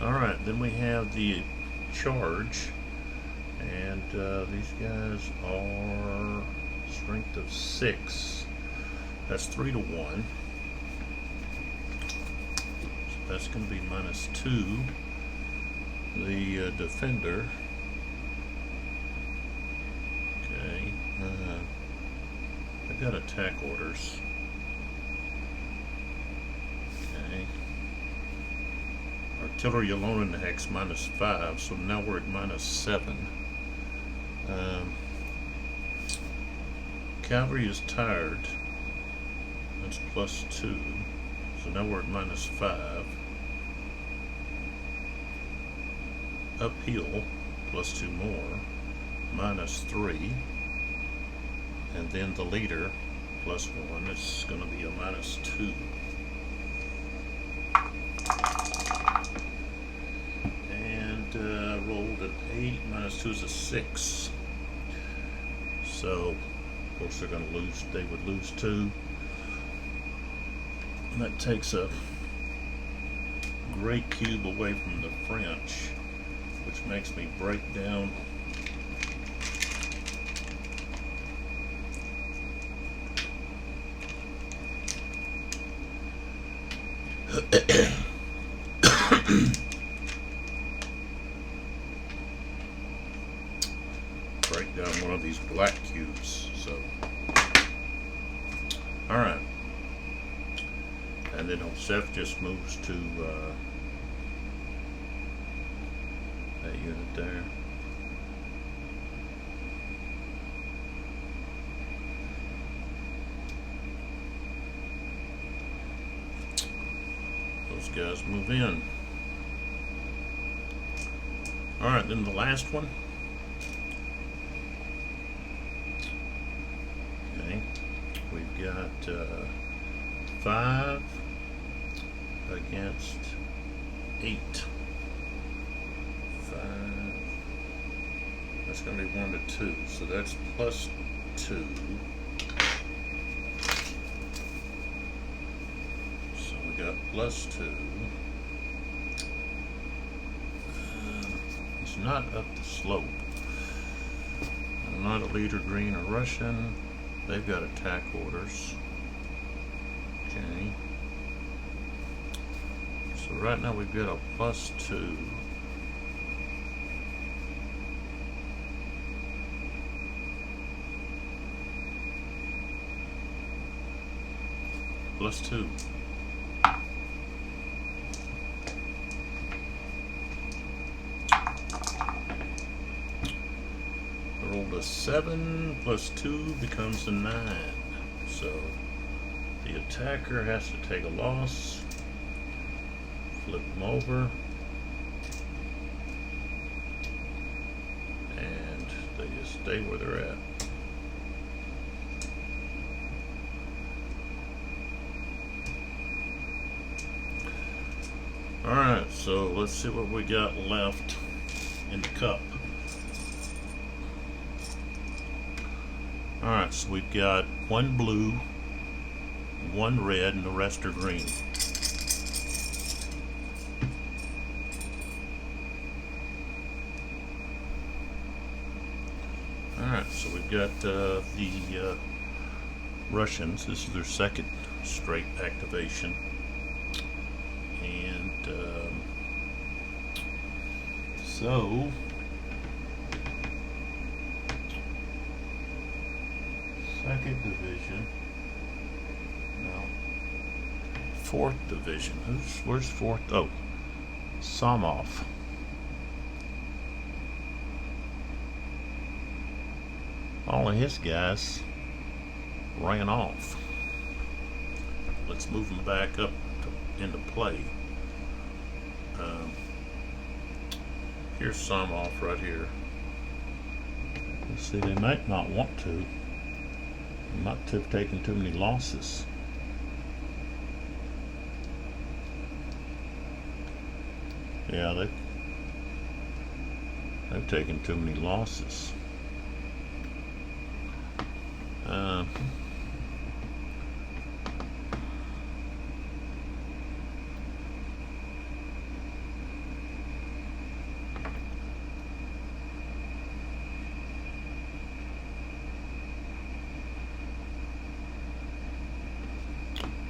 alright, then we have the charge. And these guys are strength of 6. That's 3 to 1. that's going to be -2. The defender, okay, I got attack orders. Okay. Artillery alone in the hex -5, so now we're at -7. Cavalry is tired. That's +2. So now we're at -5. Uphill, +2 more, -3. And then the leader, +1. It's going to be a -2. And rolled an 8, -2 is a 6. So, of course, they're going to lose. They would lose 2. And that takes a great cube away from the French, which makes me break down break down one of these black cubes. So, all right. And then Joseph just moves to that unit there. Those guys move in. Alright, then the last one. Okay, we've got 5 against 8. 5. That's going to be 1 to 2, so that's +2. So we got +2. It's not up the slope. I'm not a leader, green or Russian. They've got attack orders. Okay. So right now we've got a +2. +2. I rolled a 7 +2 becomes a 9. So the attacker has to take a loss. Flip them over. And they just stay where they're at. Alright, so let's see what we got left in the cup. Alright, so we've got 1 blue, 1 red, and the rest are green. Alright, so we've got the Russians. This is their second straight activation. And so second division, no, 4th division. Where's 4th? Oh, Samov. All of his guys ran off. Let's move them back up into play. Here's Samov right here. Let's see, they might not want to. They might have taken too many losses. Yeah, they've taken too many losses.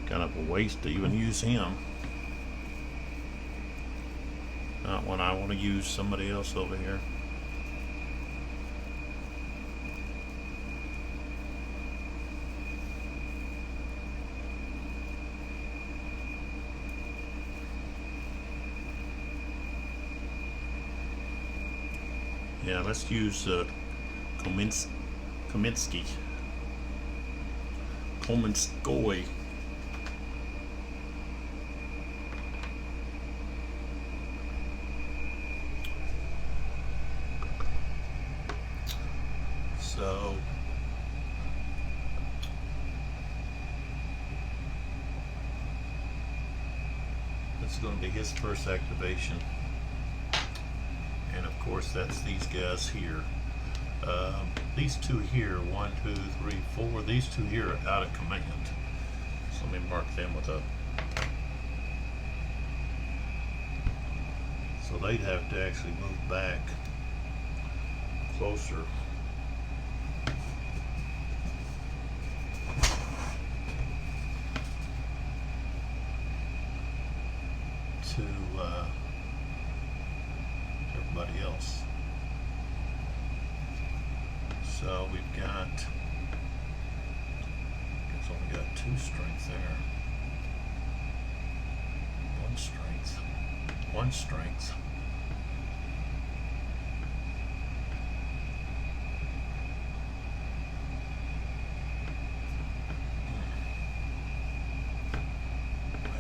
Kind of a waste to even use him. Not when I want to use somebody else over here. Yeah, let's use Kominski. Kominskoy. So this is going to be his first activation. And of course that's these guys here. These two here, 1, 2, 3, 4, these two here are out of command. So let me mark them with a... So they'd have to actually move back closer. To everybody else. So we've got, it's only got 2 strength there. 1 strength. 1 strength.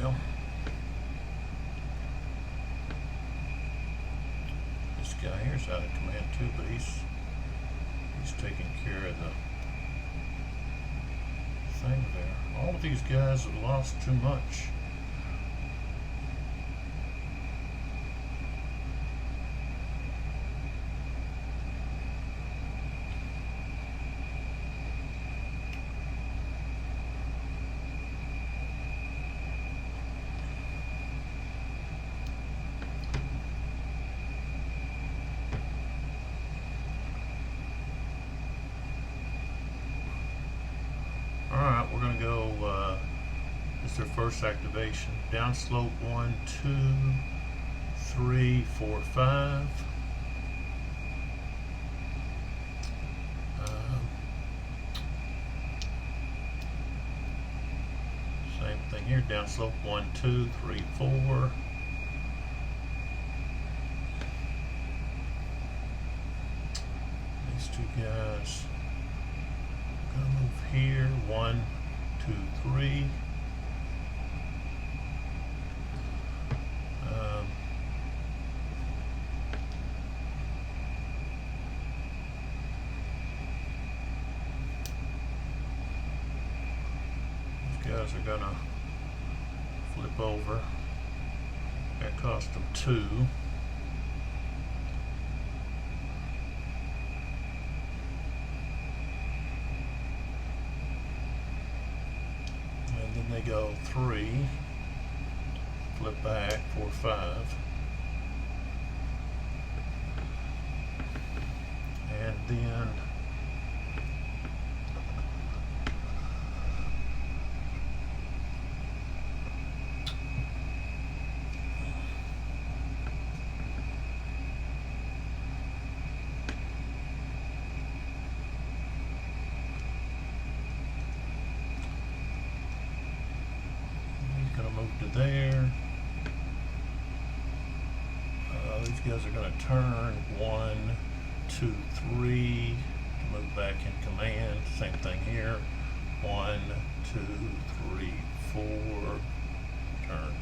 Well, this guy here's out of command too, but he's taking care of the thing there. All of these guys have lost too much. Alright, we're going to go, this is their first activation. Downslope 1, 2, 3, 4, 5. Same thing here, downslope 1, 2, 3, 4. These two guys. Gonna move here, 1, 2, 3. These guys are gonna flip over. That cost them 2. They go 3, flip back, 4, 5, and then to there. These guys are going to turn 1, 2, 3 to move back in command. Same thing here. 1, 2, 3, 4. Turn.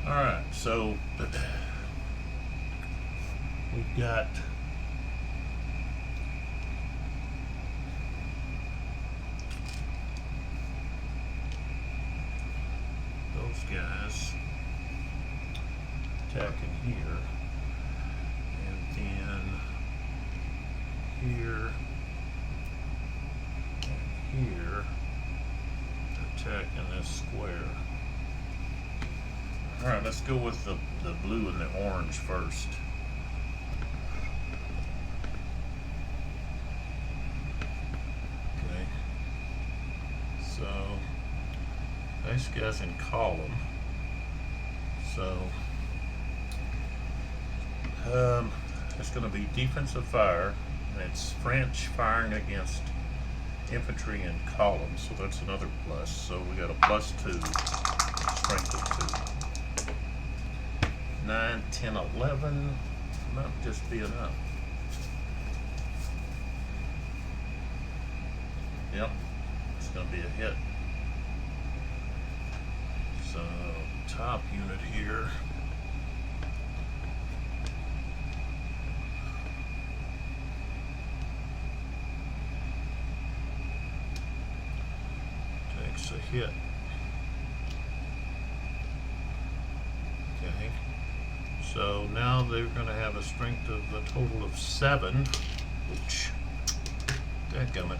Alright, so we've got guys attacking here, and then here and here attacking this square. Alright, let's go with the blue and the orange first. Okay, so these guys in column, So it's going to be defensive fire, and it's French firing against infantry and columns, so that's another plus. So we got a +2, strength of 2. 9, 10, 11 might just be enough. Yep, it's going to be a hit. So top unit here. Takes a hit. Okay. So now they're going to have a strength of a total of 7. Which, dadgummit.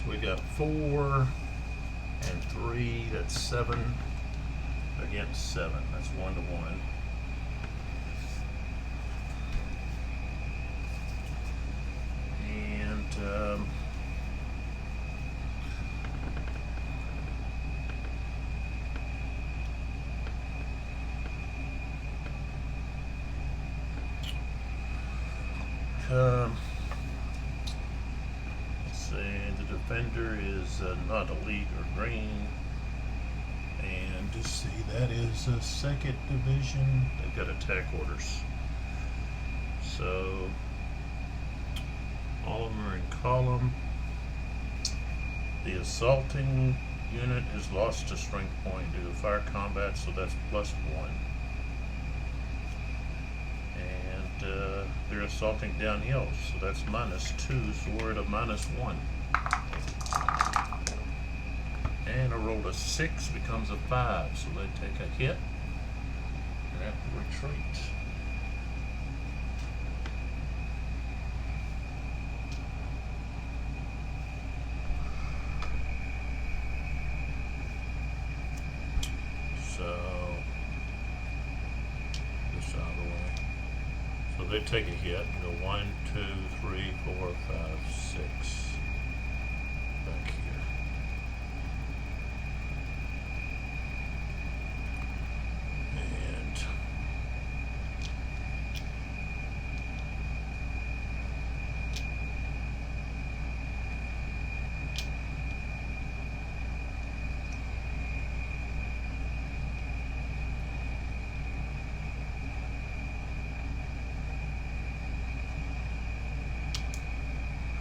We got 4 and 3, that's 7 against 7. That's 1 to 1. And the defender is not elite or green, and to see that is a 2nd division. They've got attack orders, so all of them are in column. The assaulting unit has lost a strength point due to fire combat, so that's +1. They're assaulting downhill, so that's -2, so we're at a -1. And I rolled a 6, becomes a 5, so they take a hit and have to retreat. So this out of the way. So they take a hit and go 1, 2, 3, 4, 5, 6 back here. And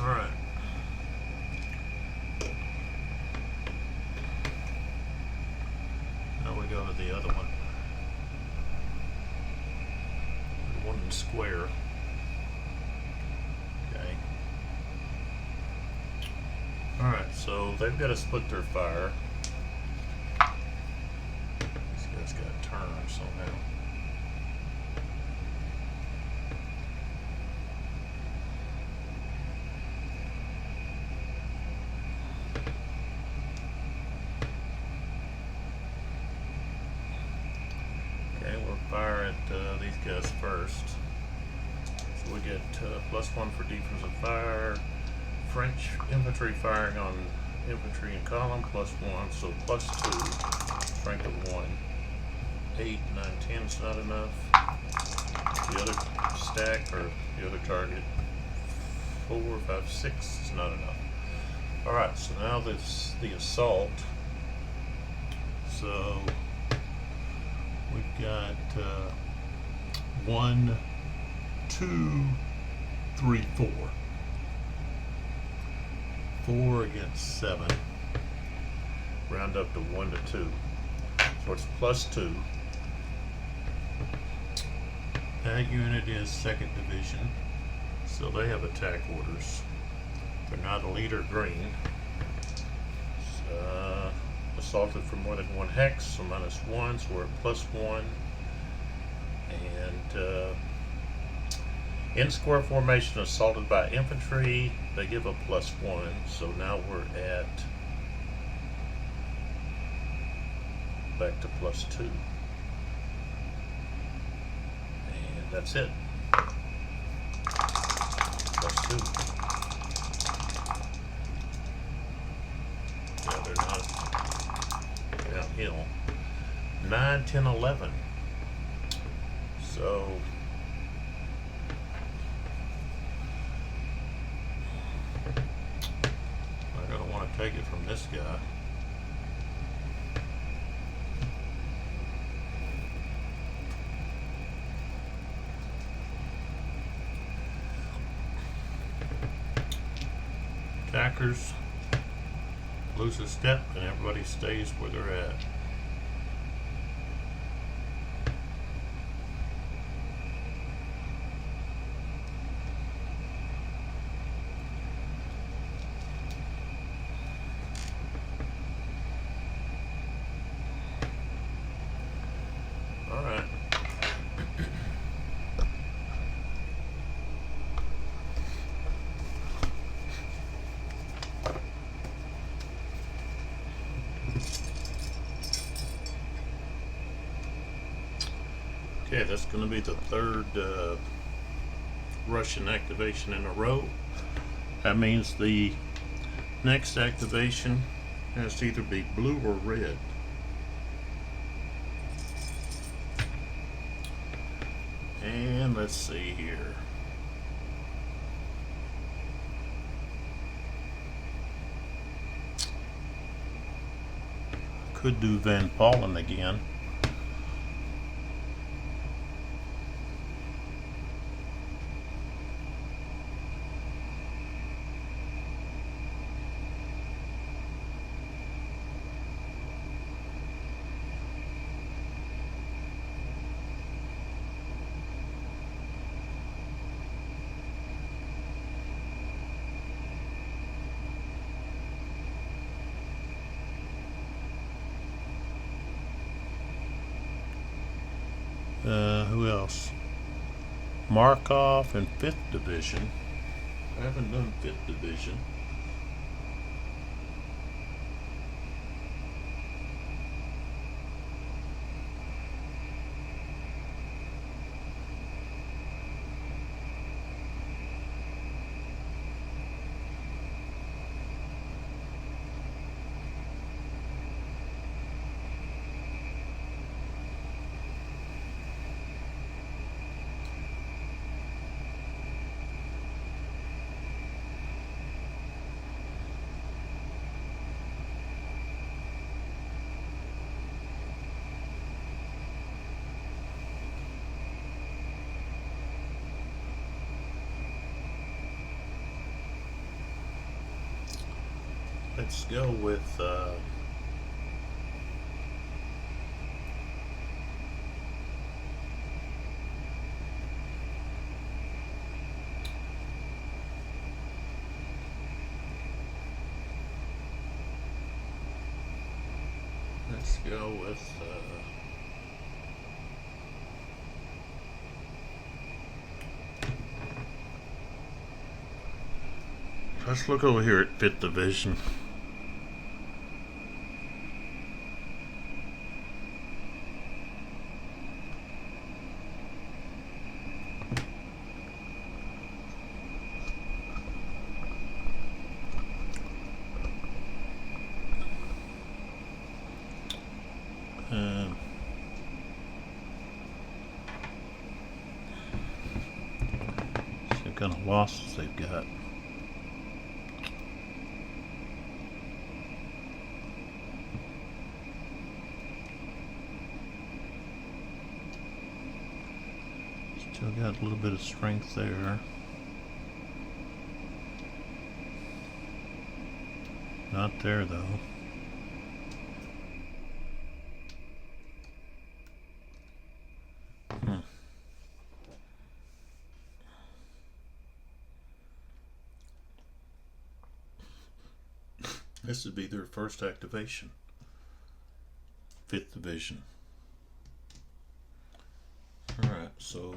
all right. Now we go to the other one. The one in square. Okay. All right, so they've got to split their fire. These guys got to turn somehow. Okay, we'll fire at these guys first. So we get +1 for defensive fire. French infantry firing on infantry in column, +1, so +2. Strength of 1. 8, 9, 10 is not enough. The other stack, or the other target, 4, 5, 6 is not enough. Alright, so now this the assault. So we've got 1, 2, 3, 4. 4 against 7. Round up to 1 to 2. So it's +2. That unit is 2nd Division, so they have attack orders. They're not elite or green. Assaulted for more than 1 hex, so -1, so we're at +1. And in square formation, assaulted by infantry, they give a +1, so now we're at back to +2. And that's it. +2. Yeah, they're not downhill. 9, 10, 11. So I'm going to want to take it from this guy. Attackers lose a step and everybody stays where they're at. Alright. Okay, that's going to be the 3rd Russian activation in a row. That means the next activation has to either be blue or red. And let's see here. Could do Van Paulen again. Who else? Markov in 5th Division. I haven't done 5th Division. Let's go with let's look over here at 5th Division. See what kind of losses they've got. Still got a little bit of strength there. Not there though. This would be their first activation. 5th Division. Alright, so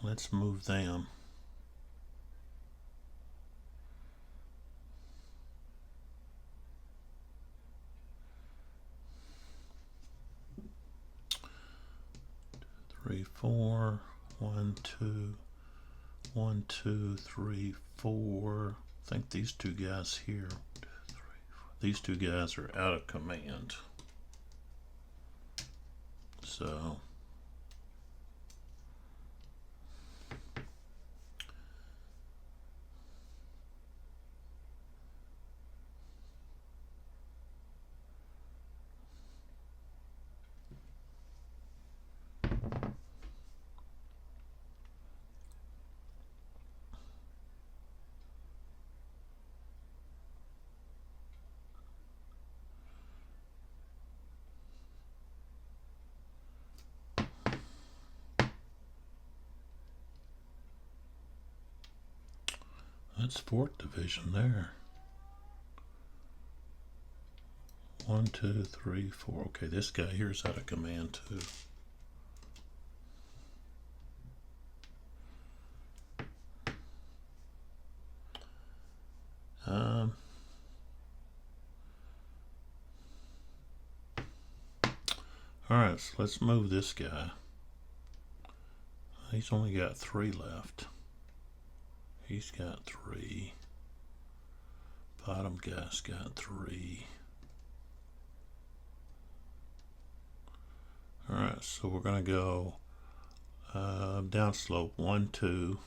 let's move them. Three, four, 1, 2, 1, 2, 3, 4. I think these two guys here. These two guys are out of command. So that's 4th Division there. 1, 2, 3, 4. Okay, this guy here is out of command too. Alright, so let's move this guy. He's only got 3 left. He's got 3. Bottom guy's got 3. Alright, so we're going to go downslope 1, 2,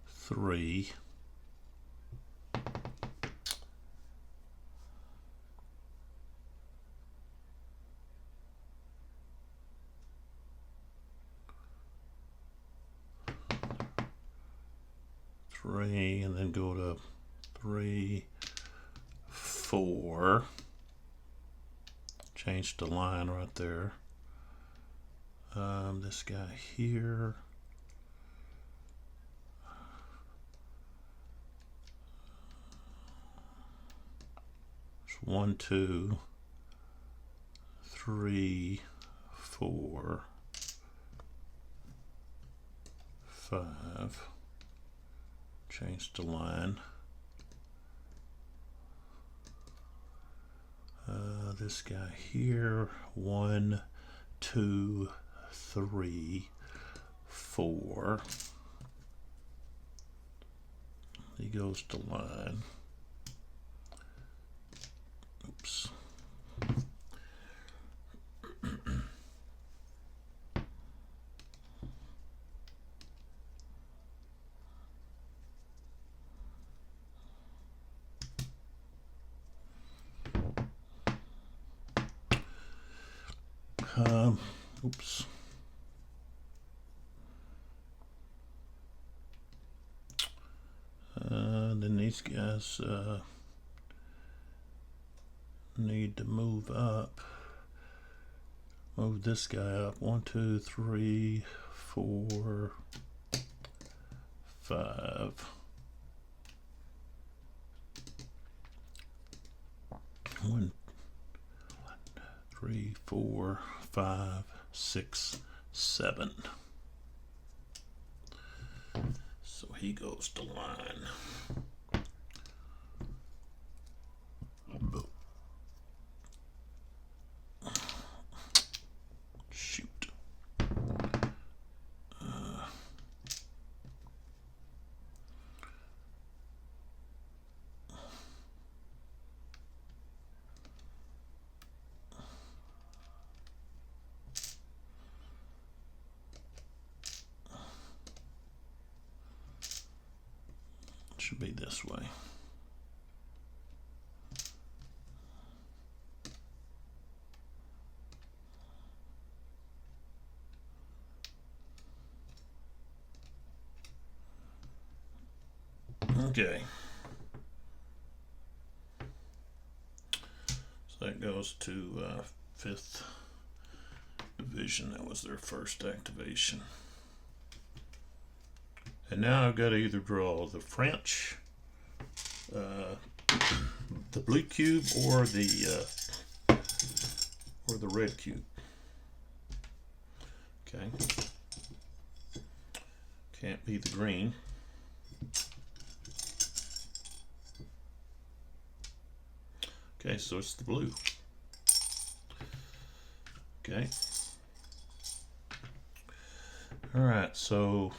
3. And then go to 3, 4. Change the line right there. This guy here. 1, 2, 3, 4, 5. Change the line. This guy here. 1, 2, 3, 4. He goes to line. Oops. Oops. Then these guys need to move up. Move this guy up. 1, 2, 3, 4, 5. 1, 3, 4, 5, 6, 7. So he goes to line. Shoot. Should be this way. Okay. So that goes to 5th Division. That was their first activation. And now I've got to either draw the French, the blue cube, or the red cube. Okay. Can't be the green. Okay, so it's the blue. Okay. All right, so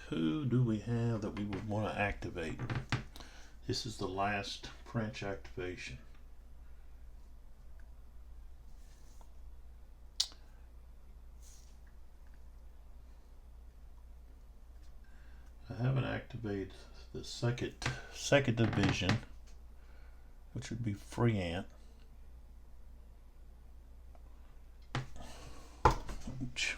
who do we have that we would want to activate? This is the last French activation. I haven't activated the second division, which would be free ant. Ouch.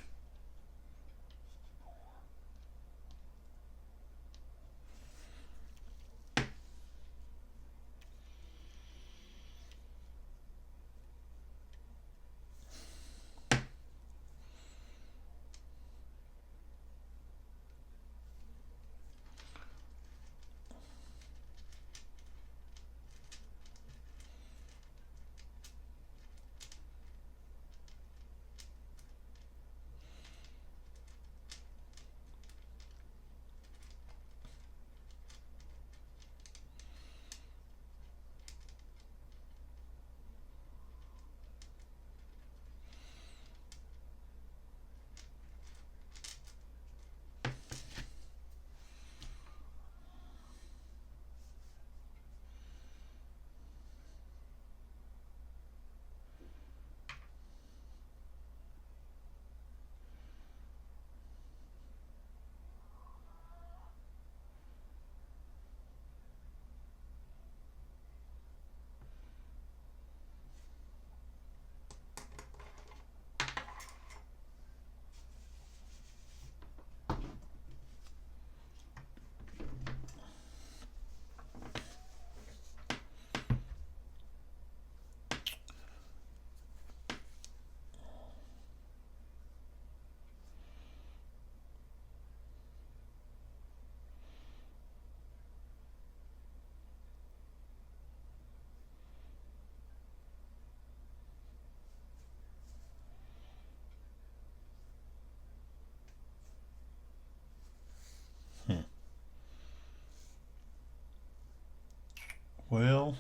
Well,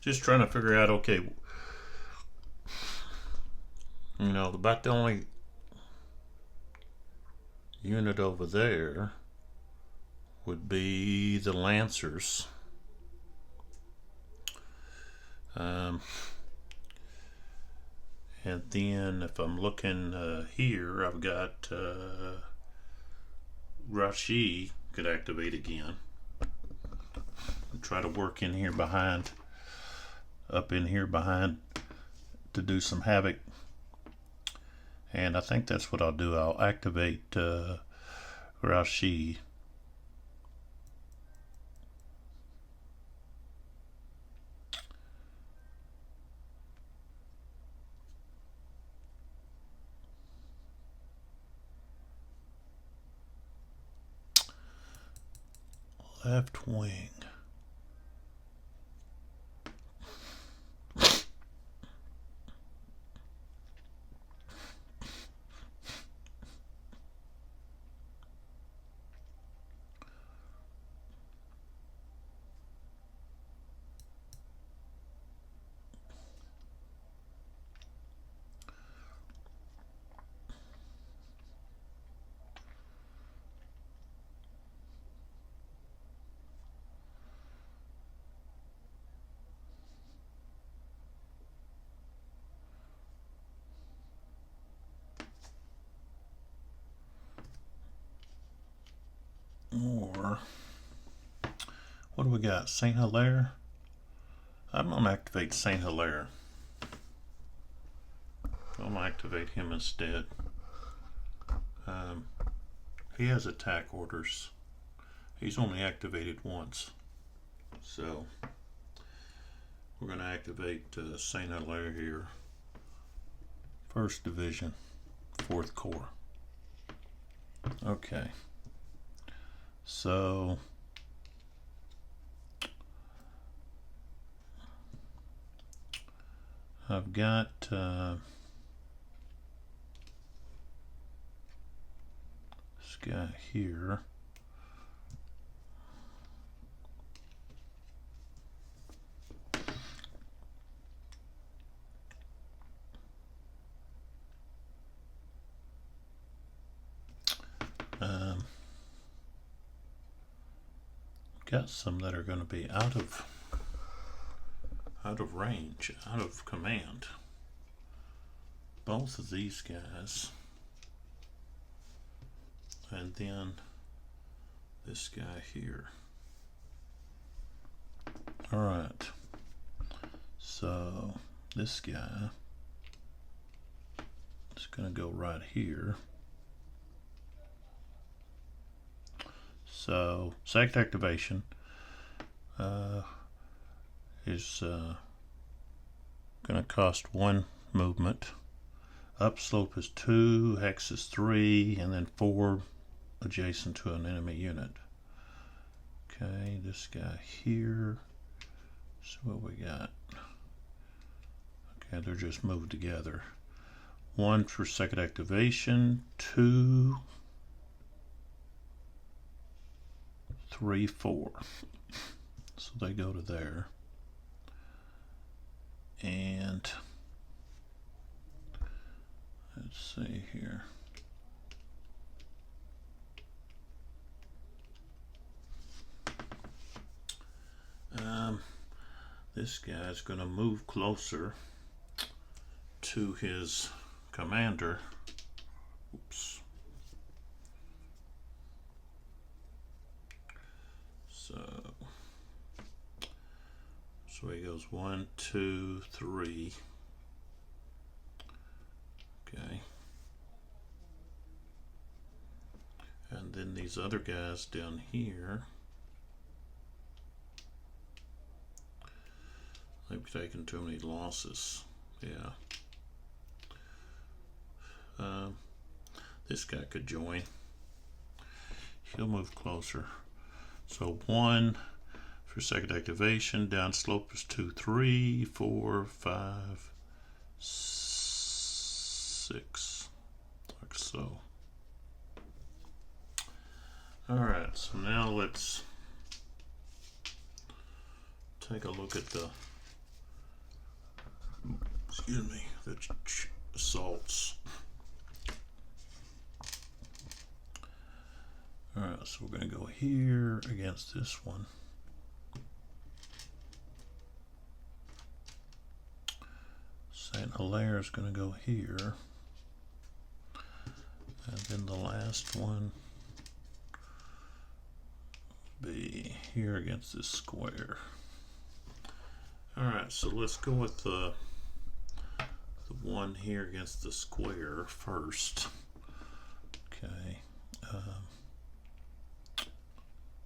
just trying to figure out, okay, about the only unit over there would be the Lancers. And then if I'm looking here, I've got Rashi could activate again. Try to work in here behind, up in here behind to do some havoc. And I think that's what I'll do. I'll activate Rashi. Left wing. Or what do we got? Saint Hilaire. I'm gonna activate Saint Hilaire. I'm gonna activate him instead. He has attack orders. He's only activated once, so we're gonna activate Saint Hilaire here. 1st Division, 4th Corps. Okay. So I've got this guy here. Got some that are going to be out of range, out of command. Both of these guys, and then this guy here. All right, so this guy is going to go right here. So second activation is going to cost 1 movement. Upslope is 2, hex is 3, and then 4 adjacent to an enemy unit. Okay, this guy here. So what we got? Okay, they're just moved together. 1 for second activation, 2, 3, 4. So they go to there. And let's see here. This guy's going to move closer to his commander. Oops. So he goes 1, 2, 3. Okay. And then these other guys down here, they've taken too many losses. Yeah. This guy could join. He'll move closer. So 1 for second activation. Down slope is 2, 3, 4, 5, 6. Like so. Alright, so now let's take a look at the excuse me, the assaults. Alright, so we're going to go here against this one. St. Hilaire is going to go here. And then the last one be here against this square. Alright, so let's go with the one here against the square first. Okay.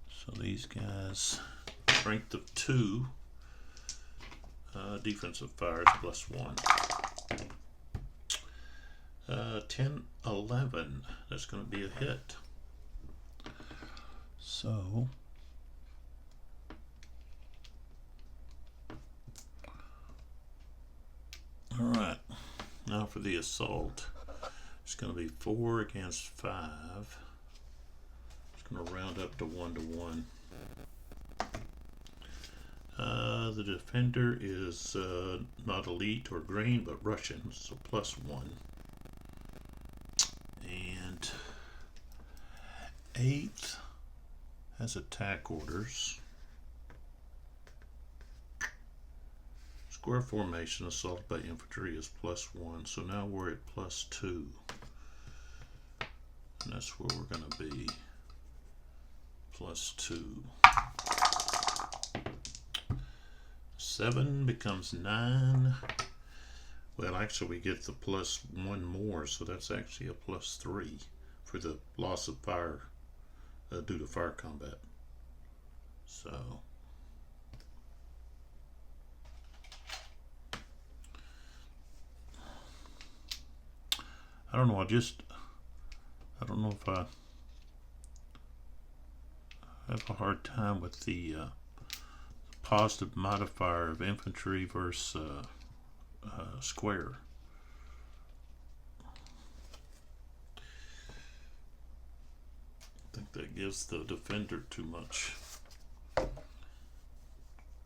So these guys, strength of 2, defensive fire is +1. 10, 11, that's going to be a hit. So alright, now for the assault. It's going to be 4 against 5. It's going to round up to 1 to 1. The defender is not elite or green, but Russian, so +1. And 8th has attack orders. Square formation assault by infantry is +1, so now we're at +2. And that's where we're going to be. +2. 7 becomes 9. Well, actually we get the +1 more, so that's actually a +3 for the loss of fire due to fire combat. So I don't know, I don't know if I have a hard time with the positive modifier of infantry versus square. I think that gives the defender too much,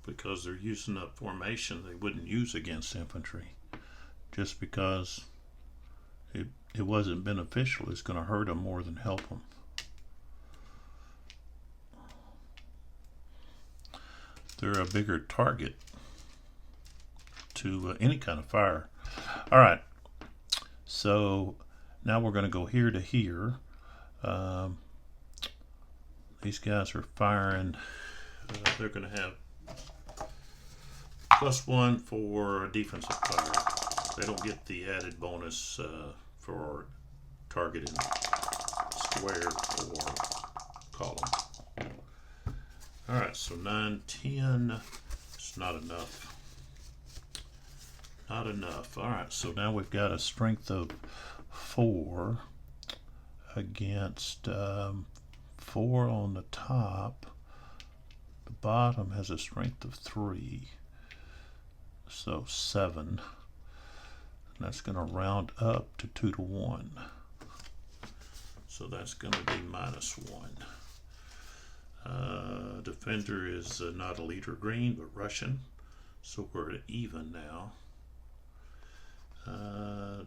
because they're using a formation they wouldn't use against infantry. Just because it wasn't beneficial, it's going to hurt them more than help them. They're a bigger target to any kind of fire. All right, so now we're going to go here to here. These guys are firing. They're going to have +1 for defensive fire. They don't get the added bonus for targeting square or column. Alright, so 9, 10, it's not enough. Not enough. Alright, so now we've got a strength of 4 against 4 on the top. The bottom has a strength of 3, so 7. And that's going to round up to 2 to 1. So that's going to be -1. Defender is not elite or green, but Russian, so we're at even now.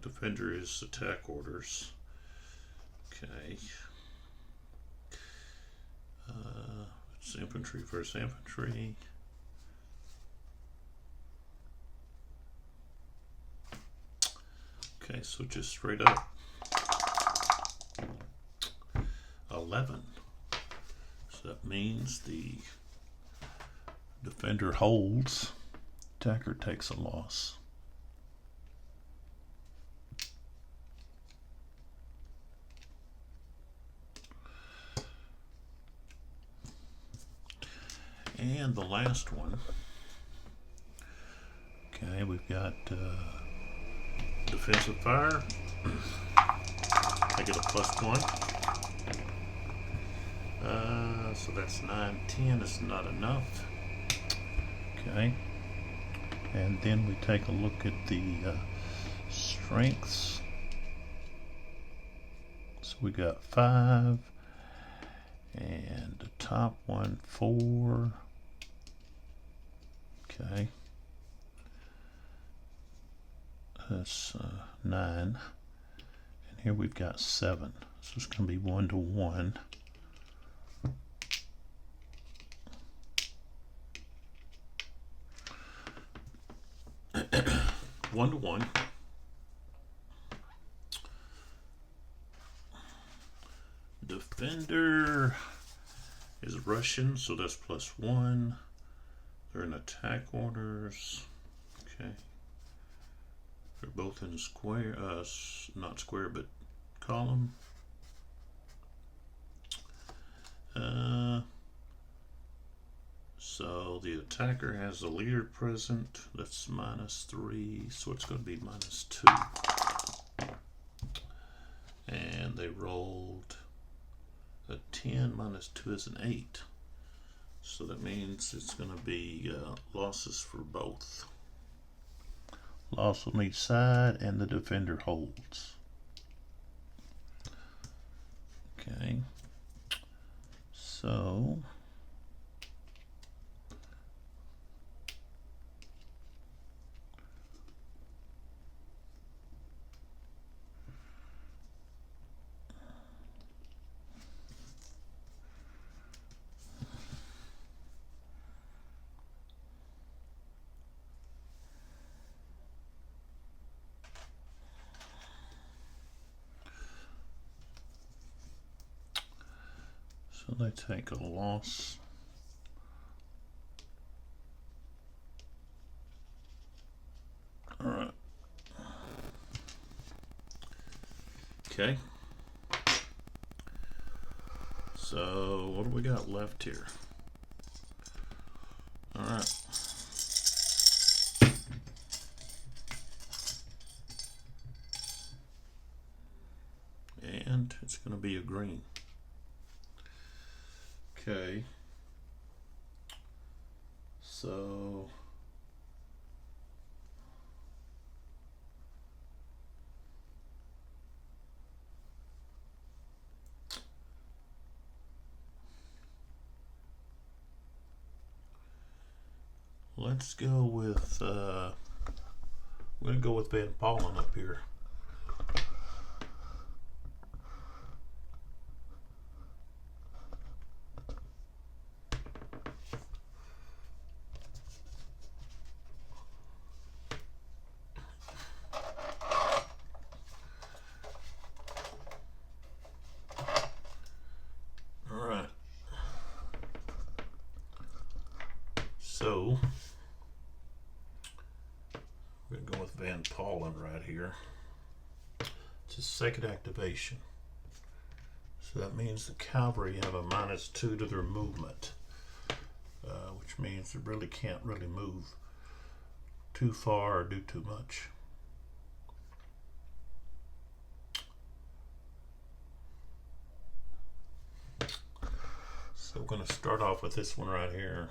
Defender is attack orders. Okay. It's infantry versus infantry. Okay, so just straight up. 11. So that means the defender holds, attacker takes a loss. And the last one. Okay, we've got defensive fire. I get a +1. So that's 9, 10. It's not enough. Okay. And then we take a look at the strengths. So we got 5. And the top one, 4. Okay. That's 9. And here we've got 7. So it's going to be 1 to 1. One to one. Defender is Russian, so that's +1. They're in attack orders. Okay. They're both in square, not square, but column. So the attacker has the leader present. That's -3, so it's going to be -2. And they rolled a 10. -2 is an 8. So that means it's going to be losses for both. Loss on each side, and the defender holds. Okay. So they take a loss. All right. Okay. So what do we got left here? All right. And it's going to be a green. Okay. So let's go with we're gonna go with Van Pollen up here. So we're going to go with Van Pollen right here. It's his second activation. So that means the cavalry have a -2 to their movement, which means they really can't really move too far or do too much. So we're going to start off with this one right here.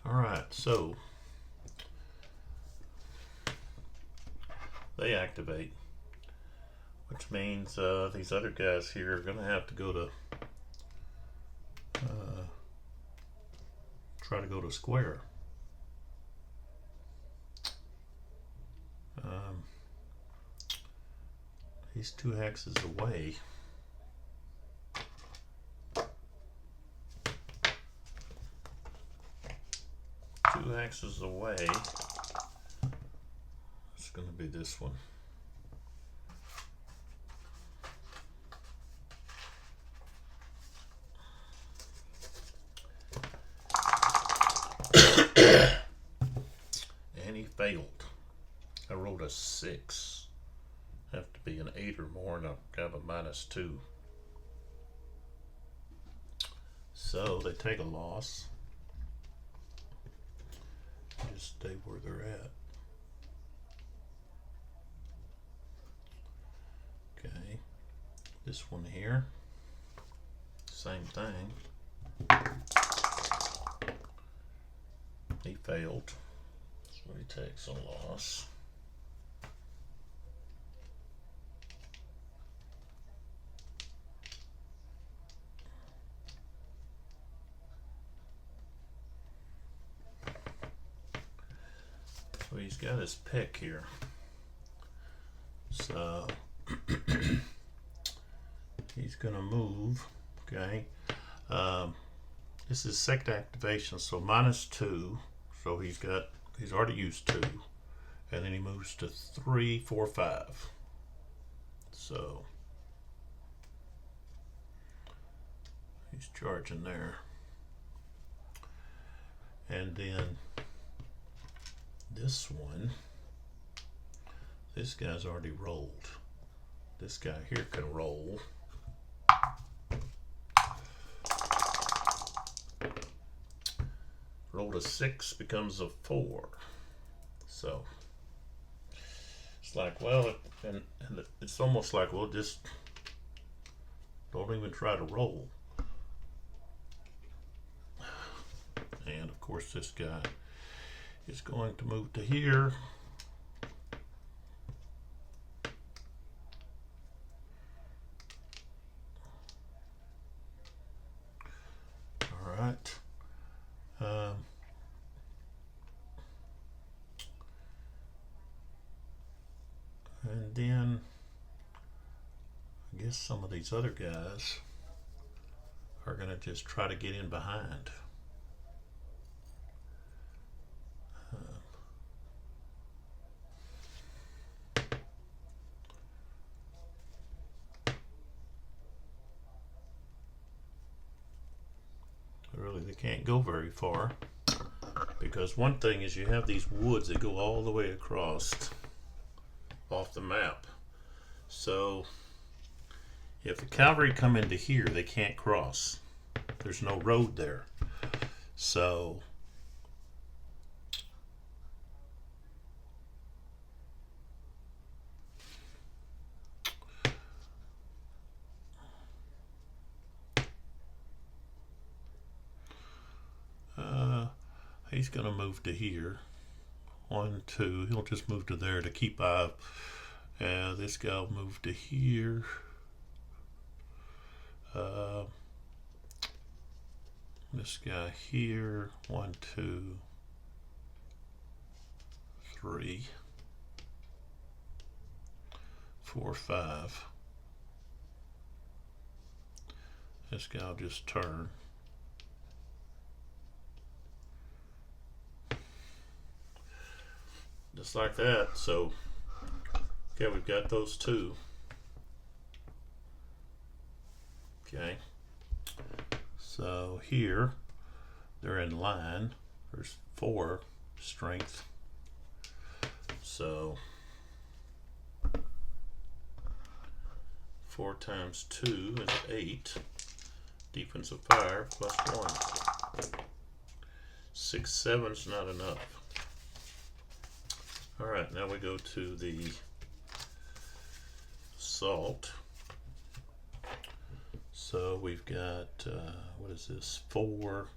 Alright, so they activate, which means these other guys here are going to have to go to try to go to square. He's 2 hexes away. Axes away. It's going to be this one. And he failed. I rolled a 6. Have to be an 8 or more, and I'll have a -2. So they take a loss. Just stay where they're at. Okay, this one here, same thing. He failed, so he takes a loss. So he's got his pick here. So he's going to move. Okay. This is second activation, so -2. So he's already used 2. And then he moves to 3, 4, 5. So he's charging there. And then this one, this guy's already rolled. This guy here can roll. Rolled a 6, becomes a 4. So it's like, well, and it's almost like, well, just don't even try to roll. And of course, this guy is going to move to here. All right. And then I guess some of these other guys are going to just try to get in behind. Really, they can't go very far, because one thing is you have these woods that go all the way across off the map. So if the cavalry come into here, they can't cross. There's no road there. So he's going to move to here. 1, 2. He'll just move to there to keep up. This guy will move to here. This guy here. 1, 2, 3, 4, 5. This guy will just turn. Just like that. So, okay, we've got those 2. Okay. So here, they're in line. There's 4 strength. So 4 times 2 is 8. Defensive fire plus 1. 6, 7 is not enough. Alright, now we go to the assault. So we've got, what is this, 4,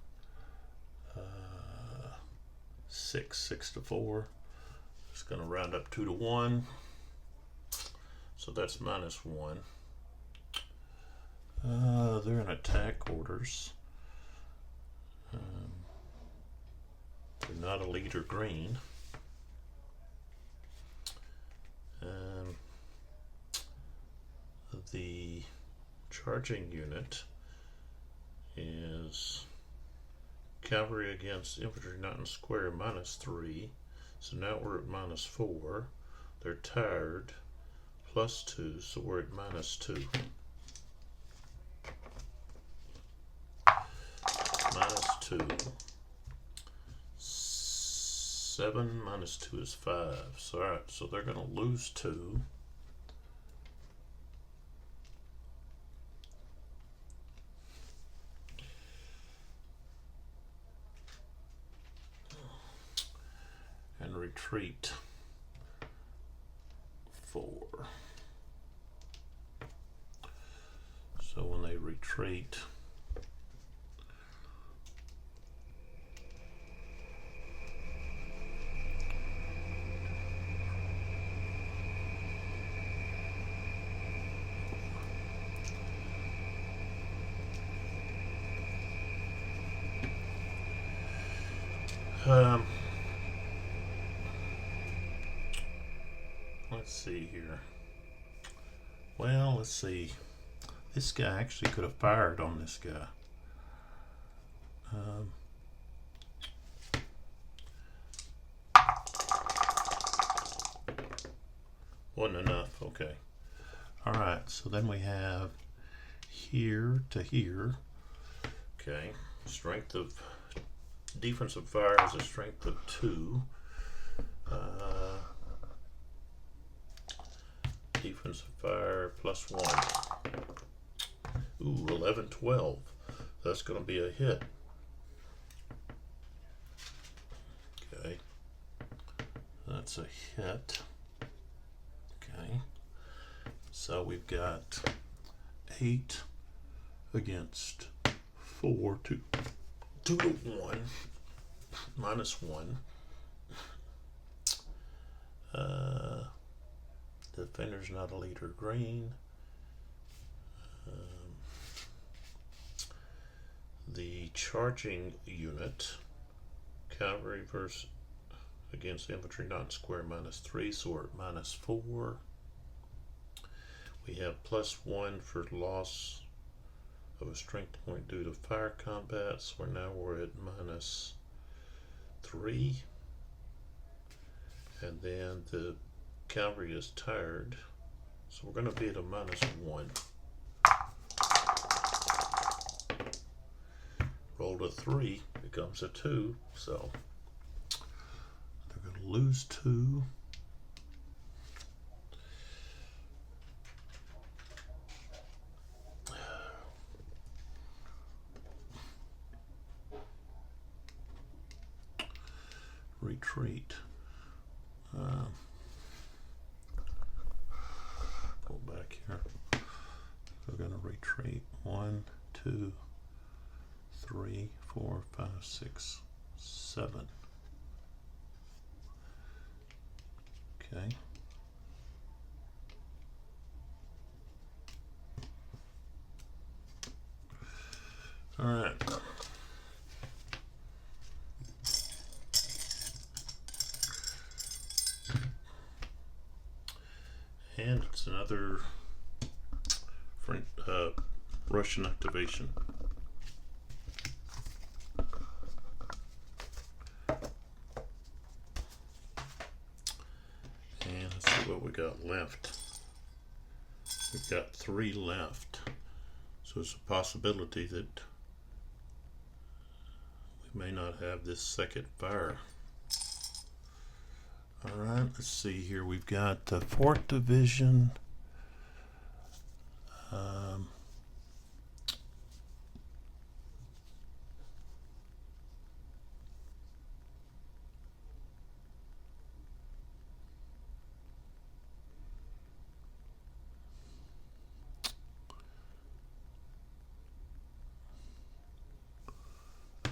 6 to 4. It's going to round up 2 to 1. So that's -1. They're in attack orders. They're not a leader green. The charging unit is cavalry against infantry not in square -3. So now we're at -4. They're tired. +2, so we're at -2. -2. 7 -2 is 5. So alright, so they're going to lose 2. And retreat 4. So when they retreat, let's see here. Well, let's see. This guy actually could have fired on this guy. Wasn't enough. Okay. All right. So then we have here to here. Okay. Strength of defensive fire is a strength of 2. Defensive fire plus 1. Ooh, 11, 12. That's going to be a hit. Okay. That's a hit. Okay. So we've got 8 against 4, 2 to 1, minus 1. Defender's not a leader, green. The charging unit, cavalry versus against infantry not in square, minus 3, sword minus 4. We have plus 1 for loss of a strength point due to fire combat, so now we're at minus 3. And then the cavalry is tired, so we're going to be at a minus 1. Rolled a 3, becomes a 2, so they're going to lose 2. Retreat. Pull back here. We're going to retreat 1, 2, 3, 4, 5, 6, 7. Okay. All right. And it's another Russian activation. And let's see what we got left. We've got 3 left. So it's a possibility that we may not have this second fire. All right, let's see here. We've got the 4th Division.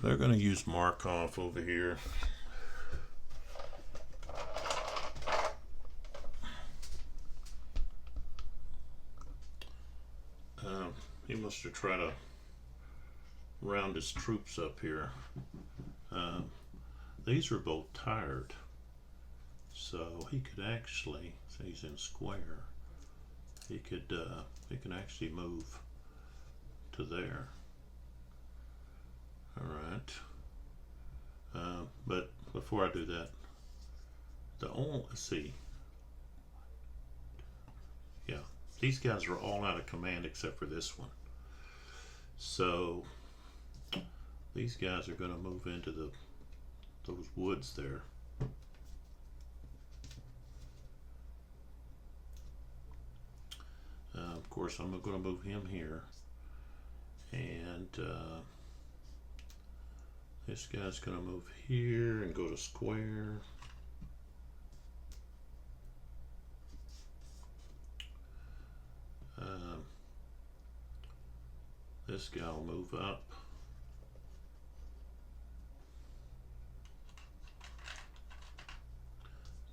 They're going to use Markov over here. He must have tried to round his troops up here. These are both tired, so he could actually, say he's in square, he can actually move to there. All right, but before I do that, let's see. Yeah, these guys are all out of command except for this one. So these guys are going to move into those woods there. Of course, I'm going to move him here, and this guy's going to move here and go to square. This guy will move up.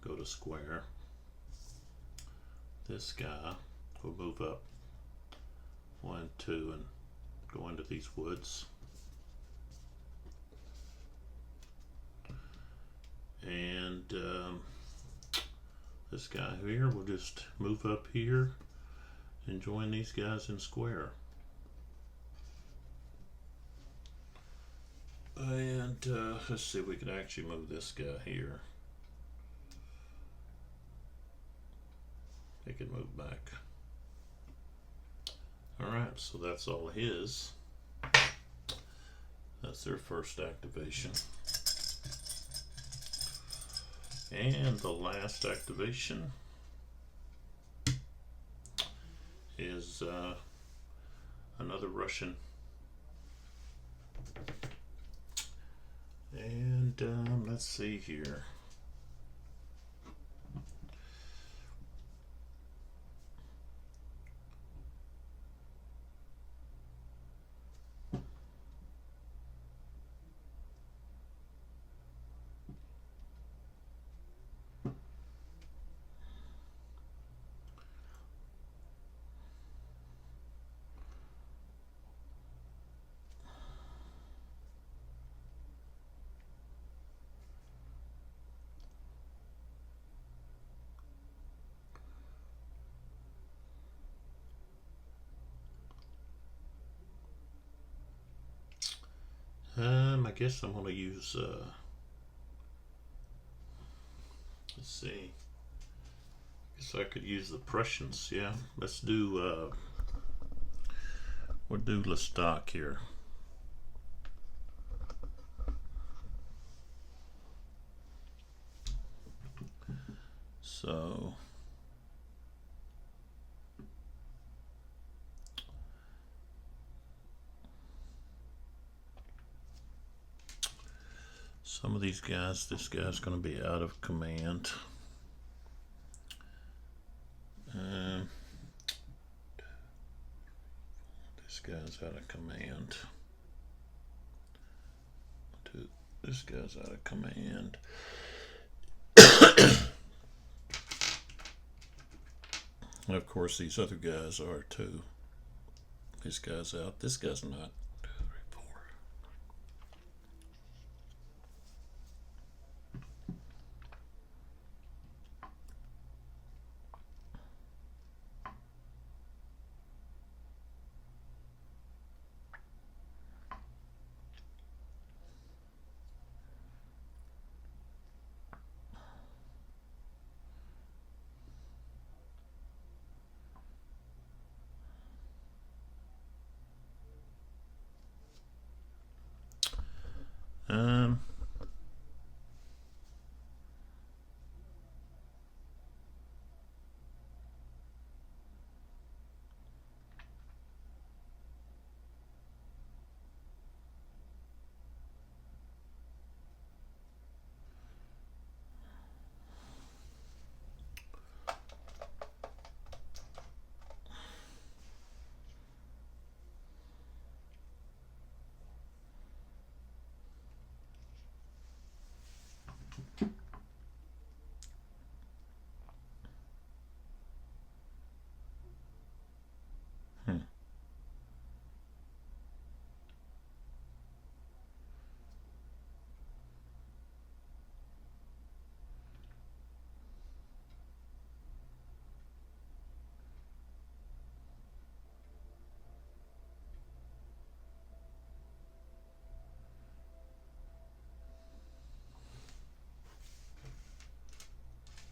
Go to square. This guy will move up 1, 2, and go into these woods. And This guy here will just move up here and join these guys in square. And let's see if we can actually move this guy here. They can move back. Alright, so that's all his. That's their first activation. And the last activation is another Russian. And let's see here. I guess I'm going to use, let's see, I guess I could use the Prussians, yeah. Let's do, we'll do Lestat here. So, some of these guys, this guy's going to be out of command. This guy's out of command. This guy's out of command. And of course, these other guys are too. This guy's out. This guy's not. 2, 3, 4.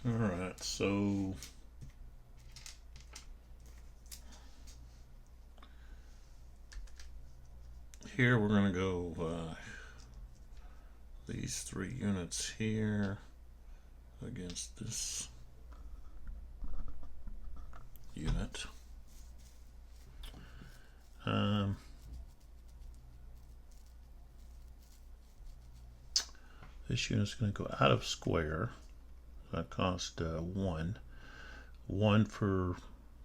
Alright, so here we're going to go these 3 units here against this unit. This unit's going to go out of square. That cost 1. 1 for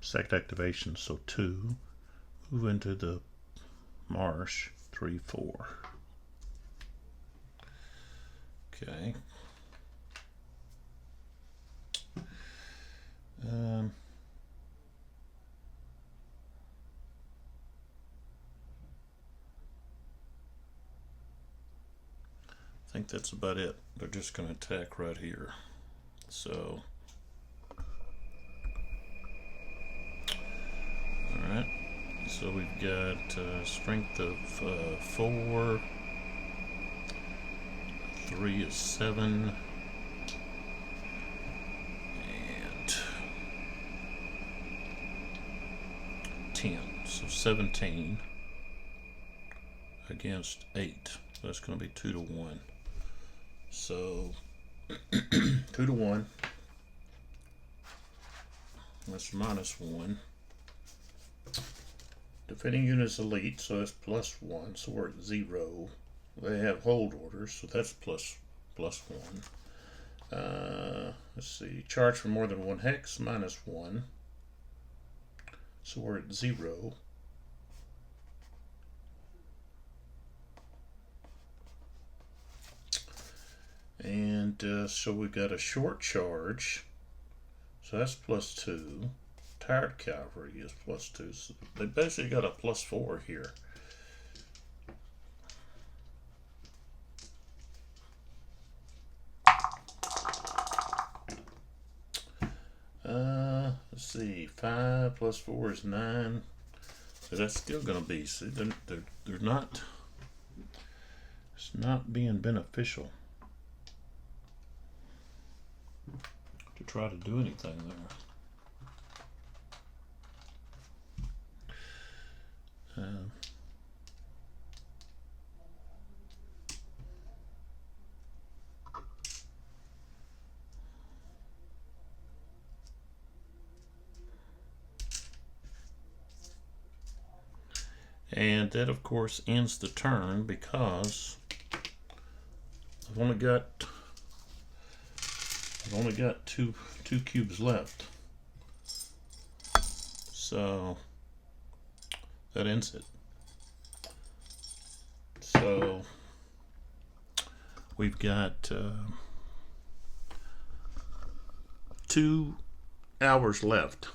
second activation, so 2. Move into the marsh, 3, 4. Okay. I think that's about it. They're just going to attack right here. So So we've got strength of 4, 3 is 7, and 10. So 17 against 8. So that's going to be 2 to 1. So 2 to 1. That's -1. Defending unit's elite, so that's +1. So we're at 0. They have hold orders, so that's plus 1. Let's see. Charge for more than 1 hex, -1. So we're at 0. And so we've got a short charge. So that's +2. Tired cavalry is +2. So they basically got a +4 here. Let's see. 5 + 4 is 9. So that's still going to be. See, they're not. It's not being beneficial to try to do anything there. And that, of course, ends the turn because I've only got two cubes left. So that ends it. So we've got 2 hours left,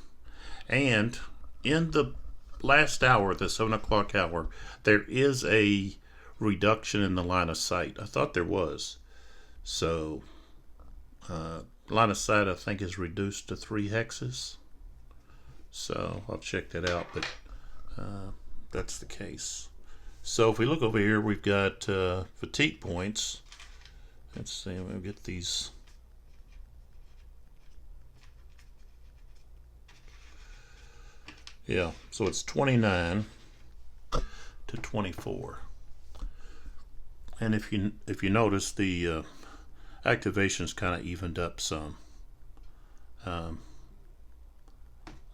and in the last hour, the 7 o'clock hour, there is a reduction in the line of sight. I thought there was. So line of sight, I think, is reduced to 3 hexes. So I'll check that out, but that's the case. So if we look over here, we've got fatigue points. Let's see, we'll get these. Yeah, so it's 29 to 24. And if you notice, the activation's kind of evened up some. The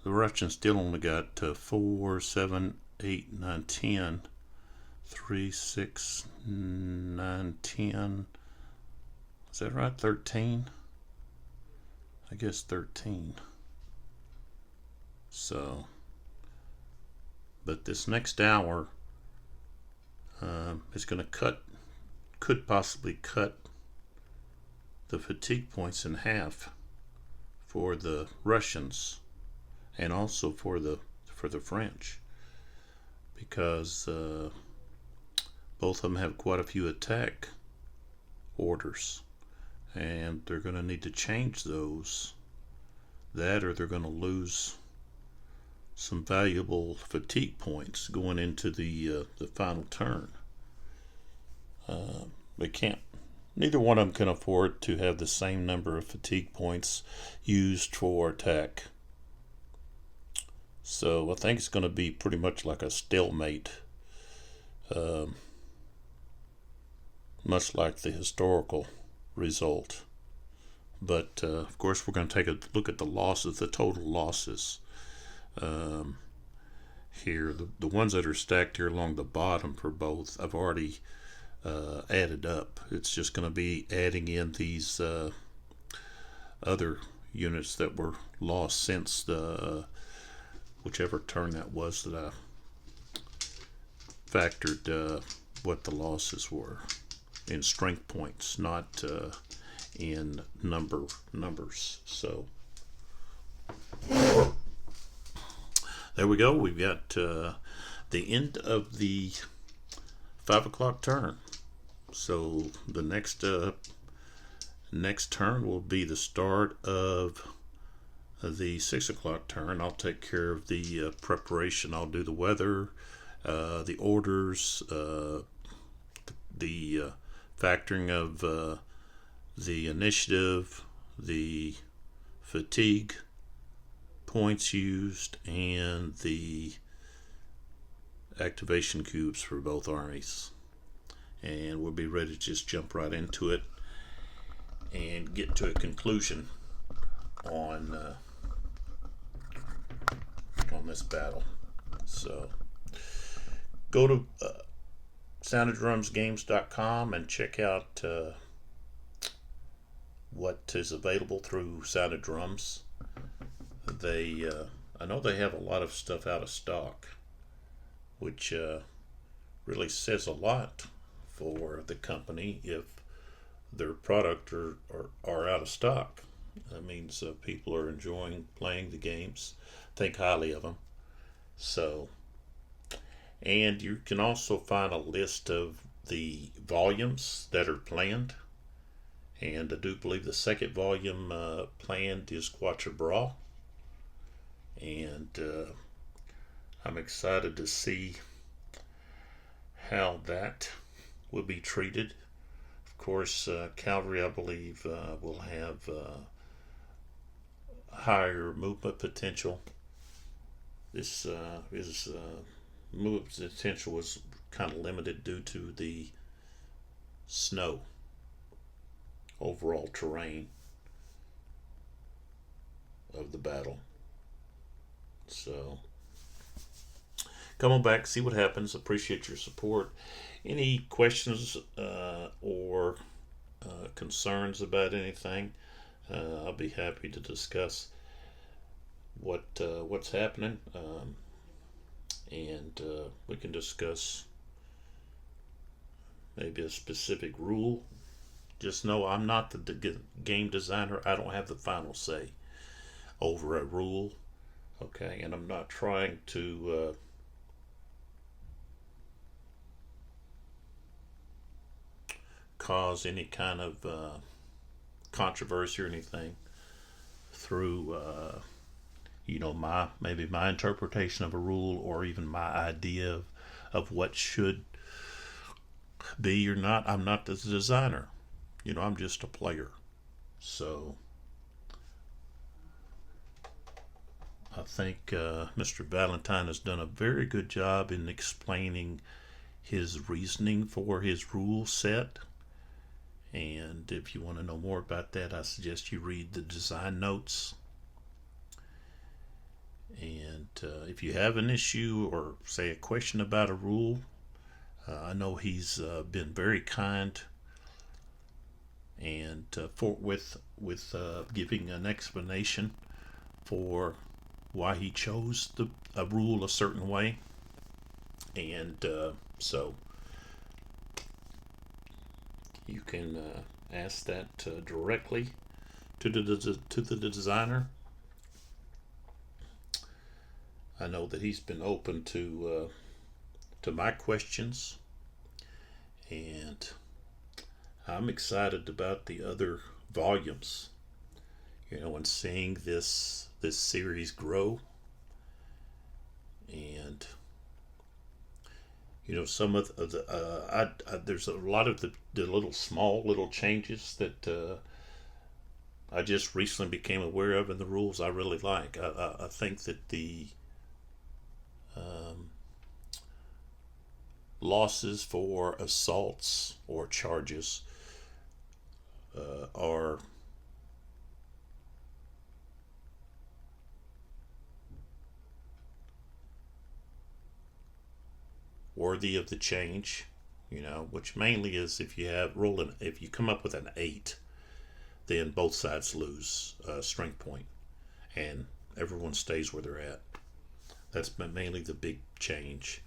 Russians still only got 4, 7, 8, 9, 10. 3, 6, 9, 10. Is that right? 13? I guess 13. So, but this next hour is going to could possibly cut the fatigue points in half for the Russians and also for the French, because both of them have quite a few attack orders, and they're going to need to change those. That, or they're going to lose some valuable fatigue points going into the final turn. They can't. Neither one of them can afford to have the same number of fatigue points used for attack. So I think it's going to be pretty much like a stalemate, much like the historical result. But of course, we're going to take a look at the losses, the total losses. Here, the ones that are stacked here along the bottom for both, I've already added up. It's just going to be adding in these other units that were lost since the whichever turn that was that I factored what the losses were in strength points, not in numbers. So there we go. We've got the end of the 5 o'clock turn. So the next turn will be the start of the 6 o'clock turn, I'll take care of the preparation. I'll do the weather, the orders, the factoring of the initiative, the fatigue points used, and the activation cubes for both armies. And we'll be ready to just jump right into it and get to a conclusion on this battle. So go to soundoddrumsgames.com and check out what is available through Sound of Drums. I know they have a lot of stuff out of stock, which really says a lot for the company if their product are out of stock. That means people are enjoying playing the games, think highly of them. So, and you can also find a list of the volumes that are planned. And I do believe the second volume planned is Quatre Bras. And I'm excited to see how that will be treated. Of course, Cavalry, I believe, will have higher movement potential. This movement potential was kind of limited due to the snow, overall terrain of the battle. So come on back, see what happens. Appreciate your support. Any questions or concerns about anything, I'll be happy to discuss what's happening, and we can discuss maybe a specific rule. Just know I'm not the game designer. I don't have the final say over a rule. Okay, and I'm not trying to cause any kind of controversy or anything through my interpretation of a rule, or even my idea of what should be or not. I'm not the designer. I'm just a player. So I think Mr. Walentin has done a very good job in explaining his reasoning for his rule set. And if you want to know more about that, I suggest you read the design notes. And if you have an issue or say a question about a rule, I know he's been very kind and with giving an explanation for why he chose a rule a certain way. And so you can ask that directly to the designer. I know that he's been open to my questions, and I'm excited about the other volumes, and seeing this series grow. And some of the there's a lot of the little changes that I just recently became aware of in the rules I really like. I think that the losses for assaults or charges are worthy of the change, which mainly is if you come up with an 8, then both sides lose strength point and everyone stays where they're at. That's mainly the big change.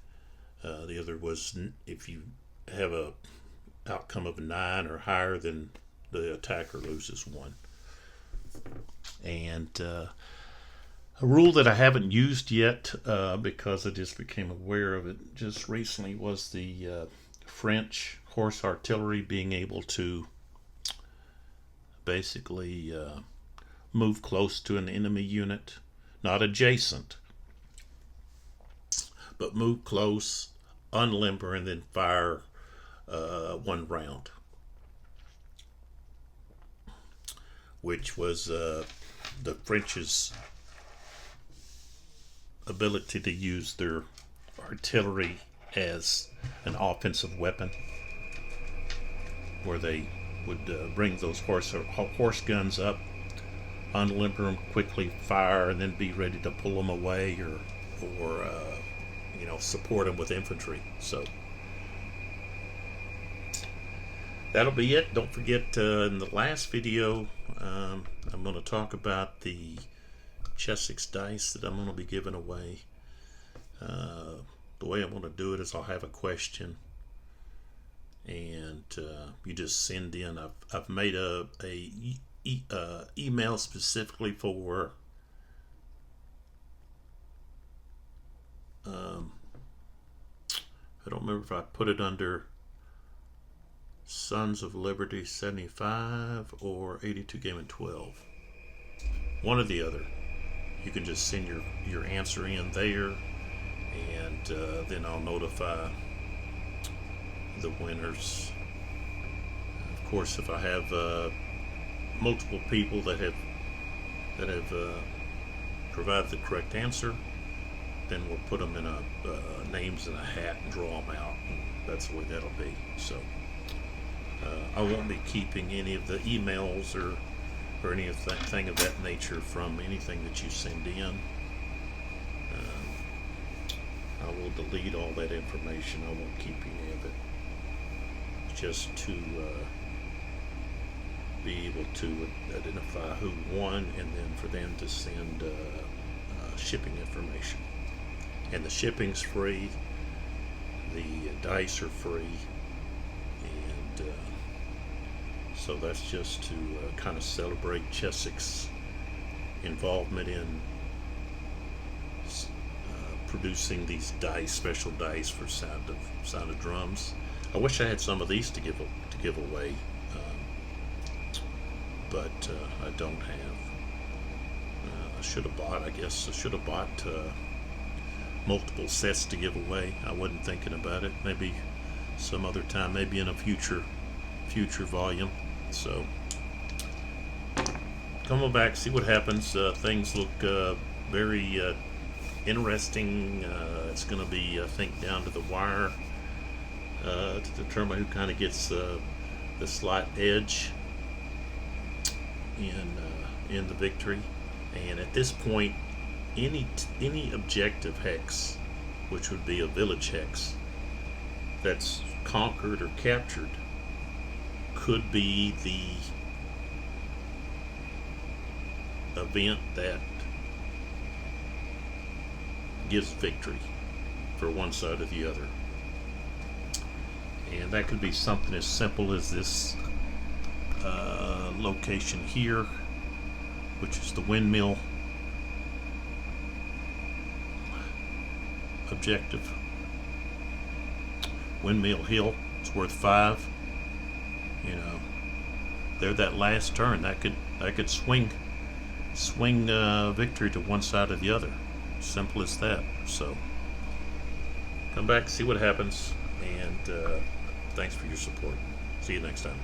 The other was if you have a outcome of a 9 or higher, then the attacker loses 1. And a rule that I haven't used yet because I just became aware of it just recently was the French horse artillery being able to basically move close to an enemy unit, not adjacent, but move close, unlimber, and then fire one round, which was the French's ability to use their artillery as an offensive weapon, where they would bring those horse guns up, unlimber them quickly, fire, and then be ready to pull them away, or support them with infantry. So that'll be it. Don't forget, in the last video, I'm going to talk about the Chessex dice that I'm going to be giving away. The way I'm going to do it is I'll have a question, and you just send in. I've made a email specifically for I don't remember if I put it under Sons of Liberty 75 or 82 Game and 12. One or the other. You can just send your answer in there, and then I'll notify the winners. Of course, if I have multiple people that have provided the correct answer, then we'll put them in names in a hat and draw them out, and that's the way that'll be. So I won't be keeping any of the emails or anything of that nature from anything that you send in. I will delete all that information. I won't keep any of it, just to be able to identify who won, and then for them to send shipping information. And the shipping's free, the dice are free, and so that's just to kind of celebrate Chessex's involvement in producing these dice, special dice for Sound of Drums. I wish I had some of these to give away, but I don't have. I should have bought multiple sets to give away. I wasn't thinking about it. Maybe some other time, maybe in a future volume. So come on back, see what happens. Things look very interesting. It's going to be, I think, down to the wire to determine who kind of gets the slight edge in the victory. And at this point, any objective hex, which would be a village hex, that's conquered or captured, could be the event that gives victory for one side or the other. And that could be something as simple as this location here, which is the windmill objective. Windmill Hill, it's worth 5. There, that last turn, that could swing victory to one side or the other. Simple as that. So come back, see what happens, and thanks for your support. See you next time.